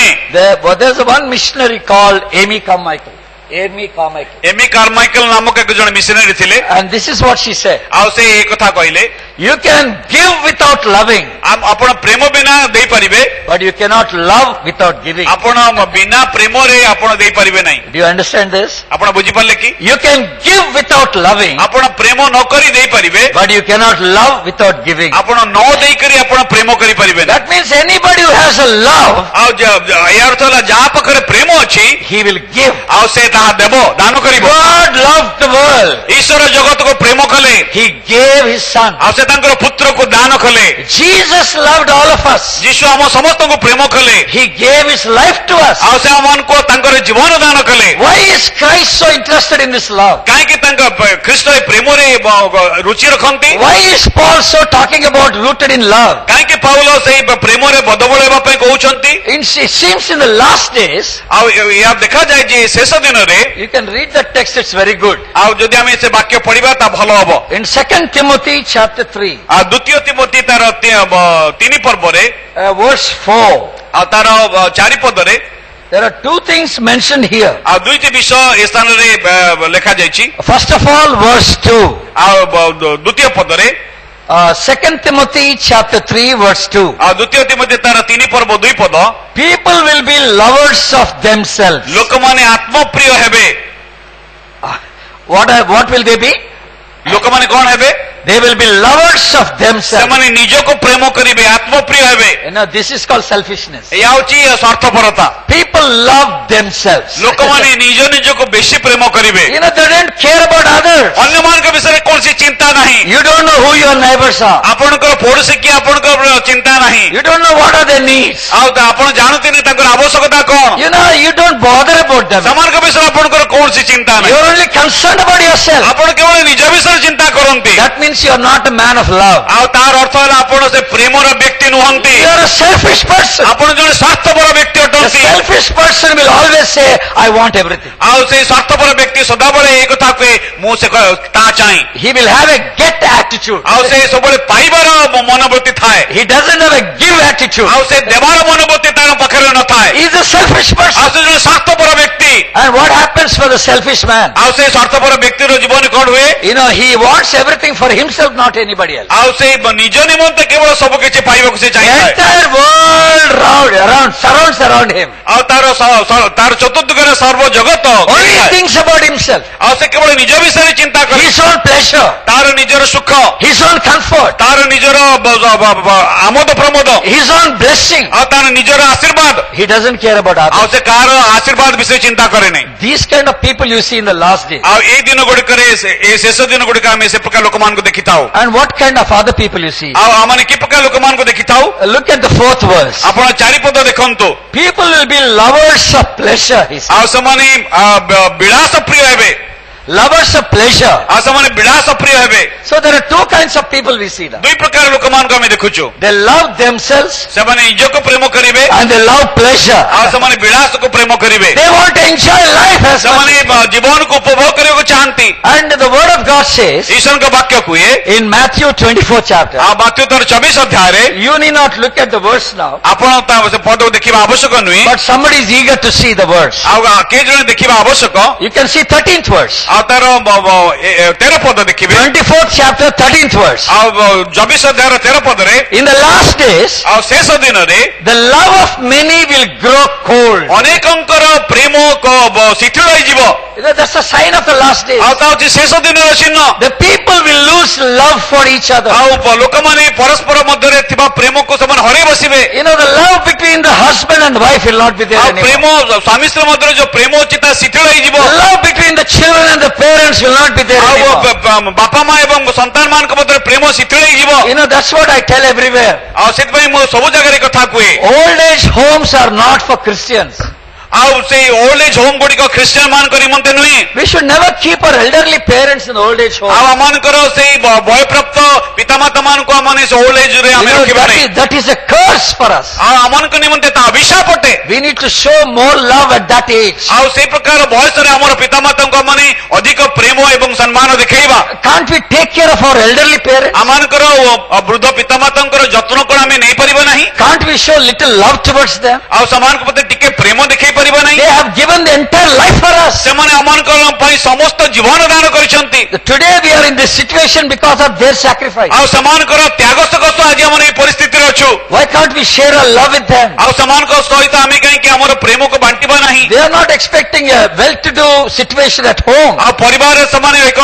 There's one missionary called Amy Carmichael. Amy Carmichael. ଏମି କାର୍ମାଇକେଲ ନାମକ ଏକ ଜଣେ ମିଶନାରୀ ଥିଲେ। And this is what she said. ଆଉ ସେ ଏ କଥା କହିଲେ, You can give without loving, ଆପଣ ପ୍ରେମ ବିନା ଦେଇପାରିବେ, but you cannot love without giving. ଆପଣ ବିନା ପ୍ରେମରେ ଆପଣ ଦେଇପାରିବେ ନାହିଁ। Do you understand this? ଆପଣ ବୁଝିପାରିଲେ କି? You can give without loving, ଆପଣ ପ୍ରେମ ନ କରି ଦେଇପାରିବେ, but you cannot love without giving. ଆପଣ ନ ଦେଇକରି ଆପଣ ପ୍ରେମ କରିପାରିବେ ନାହିଁ। That means anybody who has a love, ଆଉ ଏହା ଅର୍ଥ ହେଲା ଯାହା ପାଖରେ ପ୍ରେମ ଅଛି he will give. ଆଉ ସେ ତାହା ଦେବ, ଦାନ କରିବ। God loved the world. ଈଶ୍ୱର ଜଗତକୁ ପ୍ରେମ କଲେ He gave his son. ଆଉ ସେ ତାଙ୍କର ପୁତ୍ରକୁ ଦାନ କଲେ। Jesus loved all of us. ଯୀଶୁ ଆମ ସମସ୍ତଙ୍କୁ ପ୍ରେମ କଲେ He gave his life to us. ଆଉ ସେ ଆମମାନଙ୍କୁ ତାଙ୍କର ଜୀବନ ଦାନ କଲେ। Why is Christ so interested in this love? କାହିଁକି ତାଙ୍କ ଖ୍ରୀଷ୍ଟ ଏ ପ୍ରେମରେ ରୁଚି ରଖନ୍ତି? Why is Paul so talking about rooted in love? କାହିଁକି ପାଉଲ ସେଇ ପ୍ରେମରେ ବଦବଳ ହେବା ପାଇଁ କହୁଛନ୍ତି? It seems in the last days, ଆଉ ଏହା ଦେଖାଯାଏ ଯେ ଶେଷ ଦିନରେ, you can read the text, it's very good. ଆଉ ଯଦି ଆମେ ସେ ବାକ୍ୟ ପଢିବା ତା ଭଲ ହବ। In 2 Timothy chapter 3, ଆଉ ଦ୍ୱିତୀୟ ତିମୋଥୀ ତାର 3 ପର୍ବରେ verse 4, ଆଉ ତାର 4 ପଦରେ there are two things mentioned here. ଆଉ ଦୁଇଟି ବିଷୟ ଏ ସ୍ଥାନରେ ଲେଖାଯାଇଛି। First of all, verse 2. ଆଉ ଦ୍ୱିତୀୟ ପଦରେ 2 Timothy chapter 3 verse 2. ଆଉ ଦ୍ୱିତୀୟ ତିମୋଥୀ ତାର 3 ପର୍ବ 2 ପଦ, People will be lovers of themselves. ଲୋକମାନେ ଆତ୍ମପ୍ରିୟ ହେବେ। What will they be? ଲୋକମାନେ କଣ ହେବେ? They will be lovers of themselves. ସେମାନେ ନିଜକୁ ପ୍ରେମ କରିବେ, ଆତ୍ମପ୍ରିୟ ହେବେ। This is called selfishness. ଏହା ହେଉଛି ସ୍ୱାର୍ଥପରତା। People love themselves. ଲୋକମାନେ ନିଜ ନିଜକୁ ବେଶୀ ପ୍ରେମ କରିବେ। They don't care about others. ଅନ୍ୟମାନଙ୍କ ବିଷୟରେ କୌଣସି ଚିନ୍ତା ନାହିଁ। You don't know who your neighbors are. ଆପଣଙ୍କର ପଡୋଶୀ କି ଆପଣଙ୍କର ଚିନ୍ତା ନାହିଁ। You don't know what are their needs. ଆଉ ଆପଣ ଜାଣନ୍ତିନି ତାଙ୍କର ଆବଶ୍ୟକତା କଣ। You don't bother about them. ସେମାନଙ୍କ ବିଷୟରେ ଆପଣଙ୍କର କୌଣସି ଚିନ୍ତା ନାହିଁ। You're only concerned about yourself. ଆପଣ କେବଳ ନିଜ ବିଷୟରେ ଚିନ୍ତା କରନ୍ତି। That means you're not a man of love. ଆଉ ତାର ଅର୍ଥ ହେଲା ଆପଣ ସେ ପ୍ରେମର ବ୍ୟକ୍ତି ନୁହନ୍ତି। You're a selfish person. ଆପଣ ଜଣେ ସ୍ୱାର୍ଥପର ବ୍ୟକ୍ତି The ଅଟନ୍ତି। selfish person will always say, I want everything. ଆଉ ସେଇ ସ୍ୱାର୍ଥପର ବ୍ୟକ୍ତି ସଦାବେଳେ ଏଇ କଥା କୁହେ ମୁଁ ସେ ତାହା ଚାହେଁ। He will have a get attitude. ଆଉ ସେ ସବୁବେଳେ ପାଇବାର ମନୋବୃତ୍ତି ଥାଏ। He doesn't have a give attitude. ଆଉ ସେ ଦେବାର ମନୋବୃତ୍ତି ତାଙ୍କ ପାଖରେ ନଥାଏ। He's a selfish ଆଉ person. ସେ ଜଣେ ସ୍ୱାର୍ଥପର ବ୍ୟକ୍ତି। And what happens for the selfish man? ଆଉ ସେ ସ୍ୱାର୍ଥପର ବ୍ୟକ୍ତିର ଜୀବନ କଣ ହୁଏ? You know, he wants everything for himself, not anybody else. ଆଉ ସେ ନିଜ ନିମନ୍ତେ କେବଳ ସବୁ କିଛି ପାଇବାକୁ ସେ The ଚାହିଁଥାଏ। entire world surrounds around him. ଆଉ ତାର ଚତୁର୍ଦିଗରେ ସର୍ବ ଜଗତ Only ଘେରିଥାଏ। thinks about himself. ଆଉ ସେ କେବଳ ନିଜ ବିଷୟରେ ଚିନ୍ତା କରେ। His own pleasure. ତାର ନିଜର ସୁଖ, His own comfort. ତାର ନିଜର ଆମୋଦ ପ୍ରମୋଦ, His own blessing. ଆଉ ତାର ନିଜର ଆଶୀର୍ବାଦ। He doesn't care about ଆଉ others. ସେ କାହାର ଆଶୀର୍ବାଦ ବିଷୟରେ ଚିନ୍ତା କରେ ନାହିଁ। These kind of people you see in the last days. ଆଉ ଏଇ ଦିନ ଗୁଡିକରେ ଏଇ ଶେଷ ଦିନ ଗୁଡିକ ଆମେ ସେ ପ୍ରକାର ଲୋକମାନଙ୍କୁ ଦେଖିଥାଉ। And what kind of other people you see? ଆଉ ଆମମାନେ କି ପ୍ରକାର ଲୋକମାନଙ୍କୁ ଦେଖିଥାଉ? Look at the 4th verse. ଆପଣ ଚାରିପଦ ଦେଖନ୍ତୁ। People will be lovers of pleasure, he says. ଆଉ ସେମାନେ ବିଳାସ ପ୍ରିୟ ହେବେ। Lovers of pleasure. ଆଉ ସେମାନେ ବିଳାସ ପ୍ରିୟ ହେବେ। So there are two kinds of people we see now. ଦୁଇ ପ୍ରକାର ଲୋକମାନଙ୍କୁ ଆମେ ଦେଖୁଛୁ। They love themselves ସେମାନେ ନିଜକୁ ପ୍ରେମ କରିବେ and they love pleasure. ଆଉ ସେମାନେ ବିଳାସକୁ ପ୍ରେମ କରିବେ। They want to enjoy life as ସେମାନେ much. ଜୀବନକୁ ଉପଭୋଗ କରିବାକୁ ଚାହାନ୍ତି। And the word of God says ଈଶ୍ୱରଙ୍କ ବାକ୍ୟ କୁହେ in Matthew 24 chapter. ଆଉ ମାଥ୍ୟୁ 24 ଅଧ୍ୟାୟରେ You need not look at the verse now, ଆପଣ ସେ ପଦକୁ ଦେଖିବା ଆବଶ୍ୟକ ନୁହେଁ। but somebody is eager to see the verse. ଆଉ କିଏ ଜଣେ ଦେଖିବା ଆବଶ୍ୟକ। You can see 13th verse. ଆଉ ତାର 13 ପଦ ଦେଖିବେ। 24th chapter 13th verse. ଆଉ 24 ଅଧ୍ୟାୟର 13 ପଦରେ In the last days, ଆଉ ଶେଷ ଦିନରେ the love of many will grow cold. ଅନେକଙ୍କର ପ୍ରେମ ଶିଥିଳ ହେଇଯିବ। That's a sign of the last days. ଆଉ ତା ହଉଛି ଶେଷ ଦିନର ଚିହ୍ନ। The people will lose love for each other. ଆଉ ଲୋକମାନେ ପରସ୍ପର ମଧ୍ୟରେ ଥିବା ପ୍ରେମକୁ ସେମାନେ ହରେଇ ବସିବେ। You know, the love between the husband and wife will not be there ଆଉ anymore. ପ୍ରେମ ସ୍ୱାମୀ ସ୍ତ୍ରୀ ମଧ୍ୟରେ ଯୋଉ ପ୍ରେମ ଅଛି ତା ଶିଥିଳ ହେଇଯିବ। The love between the children and the parents will not be there ଆଉ anymore. ବାପା ମା ଏବଂ ସନ୍ତାନ ମାନଙ୍କ ମଧ୍ୟରେ ପ୍ରେମ ଶିଥିଳ ହେଇଯିବ। You know, that's what I tell everywhere. ଆଉ ସେଥିପାଇଁ ମୁଁ ସବୁ ଜାଗାରେ କଥା କୁହେ। Old age homes are not for Christians. ଆଉ ସେଇ ଓଲ୍ଡ ଏଜ୍ ହୋମ ଗୁଡିକ ଖ୍ରୀଷ୍ଟିଆନ ମାନଙ୍କ ନିମନ୍ତେ ନୁହେଁ। We should never keep our elderly parents in the old age home. ଆଉ ଆମମାନଙ୍କର ସେଇ ବୟପ୍ରାପ୍ତ ପିତାମାତା ମାନଙ୍କୁ ଆମମାନେ ସେ ଓଲ୍ଡ ଏଜ୍ ରେ ଆମେ ରଖିବା ନାହିଁ। that is a curse for us. ଆଉ ଆମମାନଙ୍କ ନିମନ୍ତେ ତା ଅଭିଶାପ ଅଟେ। We need to show more love at that age. ଆଉ ସେଇ ପ୍ରକାର ବୟସରେ ଆମର ପିତାମାତାଙ୍କୁ ଆମମାନେ ଅଧିକ ପ୍ରେମ ଏବଂ ସମ୍ମାନ ଦେଖେଇବା। Can't we take care of our elderly parents? ଆମମାନଙ୍କର ବୃଦ୍ଧ ପିତାମାତାଙ୍କର ଯତ୍ନ କଣ ଆମେ ନେଇପାରିବା ନାହିଁ? Can't we show little love towards them? ଆଉ ସେମାନଙ୍କ ପ୍ରତି ଟିକେ ପ୍ରେମ ଦେଖେଇ ପାରିବା ନାହିଁ? They have given the entire life for us. ସେମାନେ ଆମମାନଙ୍କ ପାଇଁ ସମସ୍ତ ଜୀବନ ଦାନ କରିଛନ୍ତି। Today we are in this situation because of their sacrifice. ଆଉ ସେମାନଙ୍କର ତ୍ୟାଗ ସକାଶୁ ଆଜି ଆମେ ଏଇ ପରିସ୍ଥିତିରେ ଅଛୁ। Why can't we share our love with them? ଆଉ ସେମାନଙ୍କ ସହିତ ଆମେ କାହିଁକି ଆମର ପ୍ରେମକୁ ବାଣ୍ଟିବା ନାହିଁ? They are not expecting a well-to-do situation at home. ଆଉ ପରିବାରରେ ସେମାନେ ଏକ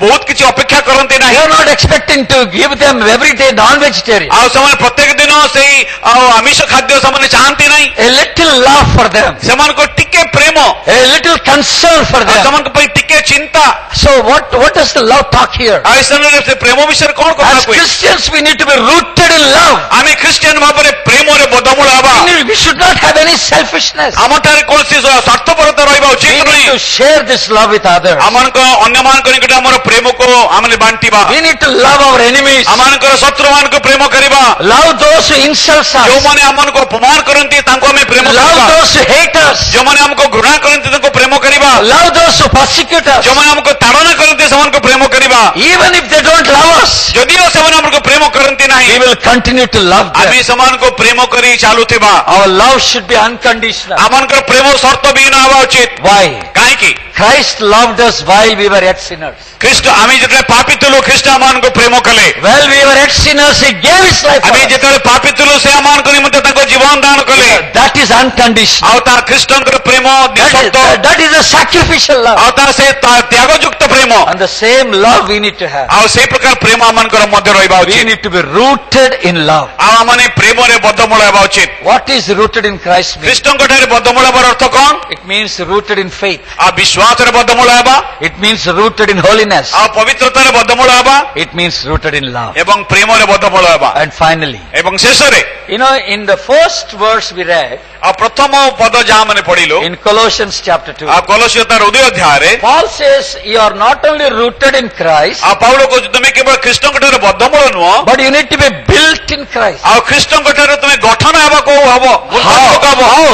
ବହୁତ କିଛି ଅପେକ୍ଷା କରନ୍ତି They ନାହିଁ। are not expecting to give them every day non-vegetarian. ଆଉ ସେମାନେ ପ୍ରତ୍ୟେକ ଦିନ ସେଇ ଆଉ ଆମିଷ ଖାଦ୍ୟ ସେମାନେ ଚାହାନ୍ତି ନାହିଁ। A little love for them. ସେମାନଙ୍କ ଟିକେ ପ୍ରେମ, A little concern for ଆଉ them. ସେମାନଙ୍କ ପାଇଁ ଟିକେ ଚିନ୍ତା। So what does the love talk here? ଆଉ ସେ ପ୍ରେମ ବିଷୟରେ କଣ କଥା As କୁହେ? Christians we need to be rooted in love. ଆମେ ଖ୍ରୀଷ୍ଟିଆନ ଭାବରେ ପ୍ରେମରେ ବଦ୍ଧମୂଳ ହେବା। We should not have any selfishness. ଆମଠାରେ କୌଣସି ସ୍ୱାର୍ଥପରତା ରହିବା We ଉଚିତ need ନୁହେଁ। to share this love with others. ଆମମାନଙ୍କ ଅନ୍ୟମାନଙ୍କ ନିକଟରେ ଆମର ପ୍ରେମକୁ ଆମେ ବାଣ୍ଟିବା। We need to love our enemies. ଆମମାନଙ୍କର ଶତ୍ରୁମାନଙ୍କୁ ପ୍ରେମ କରିବା। Love those who insult us. ଯେଉଁମାନେ ଆମମାନଙ୍କୁ ଅପମାନ କରନ୍ତି ତାଙ୍କୁ ଆମେ ପ୍ରେମ Love କରିବା। those who hate us. ଯେଉଁମାନେ ଆମକୁ ଘୃଣା କରନ୍ତି ତାଙ୍କୁ ପ୍ରେମ କରିବା। Love those who persecute us. ଯେଉଁମାନେ ଆମକୁ ତାଡ଼ନା କରନ୍ତି ସେମାନଙ୍କୁ ପ୍ରେମ କରିବା। Even if they don't love us, ଯଦିଓ ସେମାନେ ଆମକୁ ପ୍ରେମ କରନ୍ତି ନାହିଁ, we will continue to love ଆମେ them. ସେମାନଙ୍କୁ ପ୍ରେମ କରି ଚାଲୁଥିବା। Our love should be unconditional. ଆମମାନଙ୍କର ପ୍ରେମ ସର୍ତ୍ତ ବିହୀନ ହେବା ଉଚିତ। Why? କାହିଁକି? Christ loved us while we were yet sinners. ଖ୍ରୀଷ୍ଟ ଆମେ ଯେତେବେଳେ ପାପୀ ଥିଲୁ ଖ୍ରୀଷ୍ଟ ଆମମାନଙ୍କୁ ପ୍ରେମ କଲେ। While we were yet sinners, He gave His life for ଆମେ us. ଯେତେବେଳେ ପାପୀ ଥିଲୁ ସେ ଆମମାନଙ୍କ ନିମନ୍ତେ ତାଙ୍କ ଜୀବନ ଦାନ କଲେ। That is unconditional. ଆଉ ତାର ଖ୍ରୀଷ୍ଟଙ୍କର ପ୍ରେମ ନିଃସର୍ତ୍ତ, That is a sacrificial love. ଆଉ ତାର ସେ ତ୍ୟାଗଯୁକ୍ତ ପ୍ରେମ। And the same love we need to have. ଆଉ ସେଇ ପ୍ରକାର ପ୍ରେମ ଆମମାନଙ୍କର ମଧ୍ୟ ରହିବା We ଉଚିତ। need to be rooted in love. ଆଉ ଆମମାନେ ପ୍ରେମରେ ବଦ୍ଧମୂଳ ହେବା ଉଚିତ। What is rooted in Christ mean? ଖ୍ରୀଷ୍ଟଙ୍କ ଠାରେ ବଦ୍ଧମୂଳ ହେବାର ଅର୍ଥ କଣ? It means rooted in faith. ଆଉ ବିଶ୍ୱାସରେ ବଦ୍ଧମୂଳ ହେବା, It means rooted in holiness. ଆଉ ପବିତ୍ରତାରେ ବଦ୍ଧମୂଳ ହେବା It means rooted in love. ଏବଂ ପ୍ରେମରେ ବଦ୍ଧମୂଳ ହେବା। And finally, ଏବଂ ଶେଷରେ you know, in the first verse we read ଆଉ ପ୍ରଥମ ପଦ ଯାହା ମାନେ ପଢିଲୁ in Colossians chapter 2, ଆଉ କଲୋସିୟ ତାର 2 ଅଧ୍ୟାୟରେ Paul says you are not only rooted in Christ, ଆଉ ପାଉଲ କହୁଛି ତୁମେ କେବଳ ଖ୍ରୀଷ୍ଟଙ୍କ ଠାରେ ବଦ୍ଧମୂଳ ନୁହଁ but you need to be built in Christ. ଆଉ ଖ୍ରୀଷ୍ଟଙ୍କ ଠାରେ ତୁମେ ଗଠନ ହେବାକୁ ହବ How?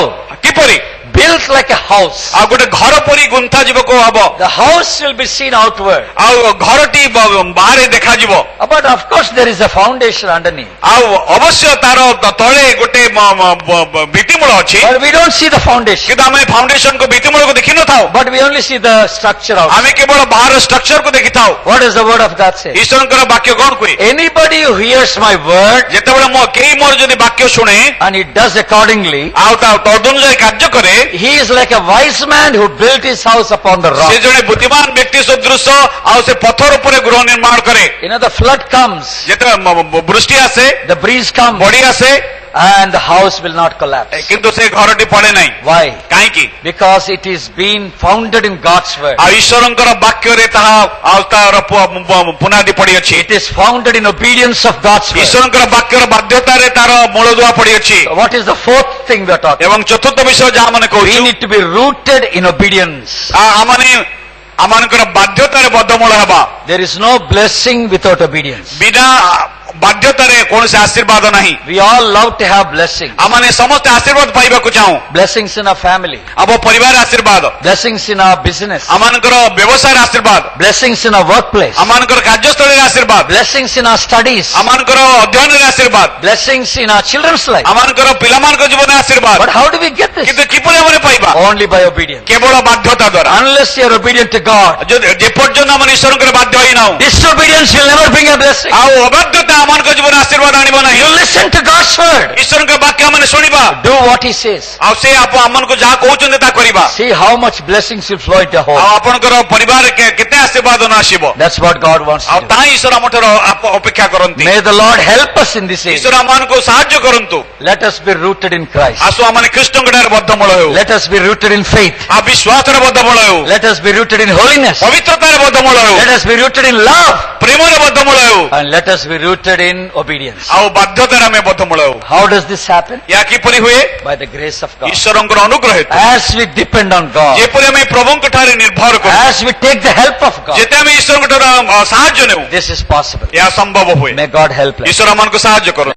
କିପରି Built like a house. ଆଉ ଗୋଟେ ଘର ପରି ଗୁନ୍ଥା ଯିବାକୁ ହବ The house will be seen outward. ଆଉ ଘରଟି ବାହାରେ ଦେଖାଯିବ But of course there is a foundation underneath. ଆଉ ଅବଶ୍ୟ ତାର ତଳେ ଗୋଟେ ଭିତ୍ତିମୂଳ ଅଛି But we don't see the foundation. କିନ୍ତୁ ଆମେ ଫାଉଣ୍ଡେସନକୁ ଭିତ୍ତିମୂଳକୁ ଦେଖିନଥାଉ But we only see the structure outside. ଆମେ କେବଳ ବାହାର ଷ୍ଟ୍ରକ୍ଚରକୁ ଦେଖିଥାଉ What does the word of God say? ଈଶ୍ୱରଙ୍କର ବାକ୍ୟ କଣ କୁହେ Anybody who hears my word ଯେତେବେଳେ କେହି ମୋର ଯଦି ବାକ୍ୟ ଶୁଣେ and he does accordingly, ଆଉ ତା ତଦନୁଯାୟୀ କାର୍ଯ୍ୟ କରେ he is like a wise man who built his house upon the ସେ rock. ଜଣେ ବୁଦ୍ଧିମାନ ବ୍ୟକ୍ତି ସଦୃଶ ଆଉ ସେ ପଥର ଉପରେ ଗୃହ ନିର୍ମାଣ କରେ You know, the flood comes, ଯେତେବେଳେ ବୃଷ୍ଟି ଆସେ the breeze comes, ବଢି ଆସେ and the house will not collapse. କିନ୍ତୁ ସେ ଘରଟି ପଡେ ନାହିଁ Why? କାହିଁକି Because it is being founded in God's word. ଆଉ ଈଶ୍ୱରଙ୍କର ବାକ୍ୟରେ ତାହା ଆଉ ତାର ପୁନାଦି ପଡିଅଛି It is founded in obedience of God's word. ଈଶ୍ୱରଙ୍କର ବାକ୍ୟର ବାଧ୍ୟତାରେ ତାର ମୂଳଦୁଆ ପଡିଅଛି What is the fourth thing we are talking? ଏବଂ ଚତୁର୍ଥ ବିଷୟ ଯାହା ମାନେ We କହୁଛୁ need to be rooted in obedience. ଆମମାନଙ୍କର ବାଧ୍ୟତାରେ ବଦ୍ଧମୂଳ ହେବା There is no blessing without obedience. ବିନା ବାଧ୍ୟତାରେ କୌଣସି ଆଶୀର୍ବାଦ ନାହିଁ We all love to have blessings. ଆମମାନେ ସମସ୍ତେ ଆଶୀର୍ବାଦ ପାଇବାକୁ ଚାହୁଁ Blessings in our family. ଆମ ପରିବାର ଆଶୀର୍ବାଦ Blessings in our business. ଆମମାନଙ୍କର ବ୍ୟବସାୟର ଆଶୀର୍ବାଦ Blessings in our workplace. ଆମମାନଙ୍କର କାର୍ଯ୍ୟସ୍ଥଳୀରେ ଆଶୀର୍ବାଦ Blessings in our studies. ଆମମାନଙ୍କର ଅଧ୍ୟୟନରେ ଆଶୀର୍ବାଦ Blessings in our children's life. ଆମମାନଙ୍କର ପିଲାମାନଙ୍କ ଜୀବନରେ ଆଶୀର୍ବାଦ But how do we get this? କିନ୍ତୁ କିପରି ଆମେ ପାଇବା Only by obedience. କେବଳ ବାଧ୍ୟତା ଦ୍ୱାରା Unless you are obedient to God, ଯେପର୍ଯ୍ୟନ୍ତ ଆମେ ଈଶ୍ୱରଙ୍କର ବାଧ୍ୟ ହୋଇନାହୁଁ disobedience will never bring a blessing. ଆଉ ଅବାଧ୍ୟତା ଆମମାନଙ୍କ ଜୀବନରେ ଆଶୀର୍ବାଦ ଆଣିବ ନାହିଁ You listen to God's word. ଈଶ୍ୱରଙ୍କ ବାକ୍ୟ ଆମେ ଶୁଣିବା Do what He says. ଆଉ ସେ ଆମମାନଙ୍କୁ ଯାହା କହୁଛନ୍ତି ତାହା କରିବା See how much blessings will flow into your ଆଉ home. ଆପଣଙ୍କର ପରିବାରରେ କେତେ ଆଶୀର୍ବାଦ ନ ଆସିବ That's what God wants ଆଉ to do. ତାହା ଈଶ୍ୱର ଆମଠାରୁ ଅପେକ୍ଷା କରନ୍ତି May the Lord help us in this area. ଈଶ୍ୱର ଆମମାନଙ୍କୁ ସାହାଯ୍ୟ କରନ୍ତୁ Let us be rooted in Christ. ଆସୁ ଆମମାନେ ଖ୍ରୀଷ୍ଟଙ୍କ ଠାରେ ବଦ୍ଧମୂଳ ହେଉ Let us be rooted in faith. ଆଉ ବିଶ୍ୱାସରେ ବଦ୍ଧମୂଳ ହେଉ Let us be rooted in holiness. ପବିତ୍ରତାରେ ବଦ୍ଧମୂଳ ହେଉ Let us be rooted in love. ପ୍ରେମରେ ବଦ୍ଧମୂଳ ହେଉ And let us be rooted in obedience. ଆଉ ବାଧ୍ୟତାରେ ଆମେ ବଦ୍ଧମୂଳ ହେଉ How does this happen? ଏହା କିପରି ହୁଏ By the grace of God. ଈଶ୍ୱରଙ୍କର ଅନୁଗ୍ରହ ହେତୁ As we depend on God. ଯେପରି ଆମେ ପ୍ରଭୁଙ୍କ ଠାରେ ନିର୍ଭର କରୁ As we take the help of God. ଯେତେ ଆମେ ଈଶ୍ୱରଙ୍କ ଠାରୁ ସାହାଯ୍ୟ ନେଉ This is possible. ଏହା ସମ୍ଭବ ହୁଏ May God help us. ଈଶ୍ୱର ଆମମାନଙ୍କୁ ସାହାଯ୍ୟ କରନ୍ତୁ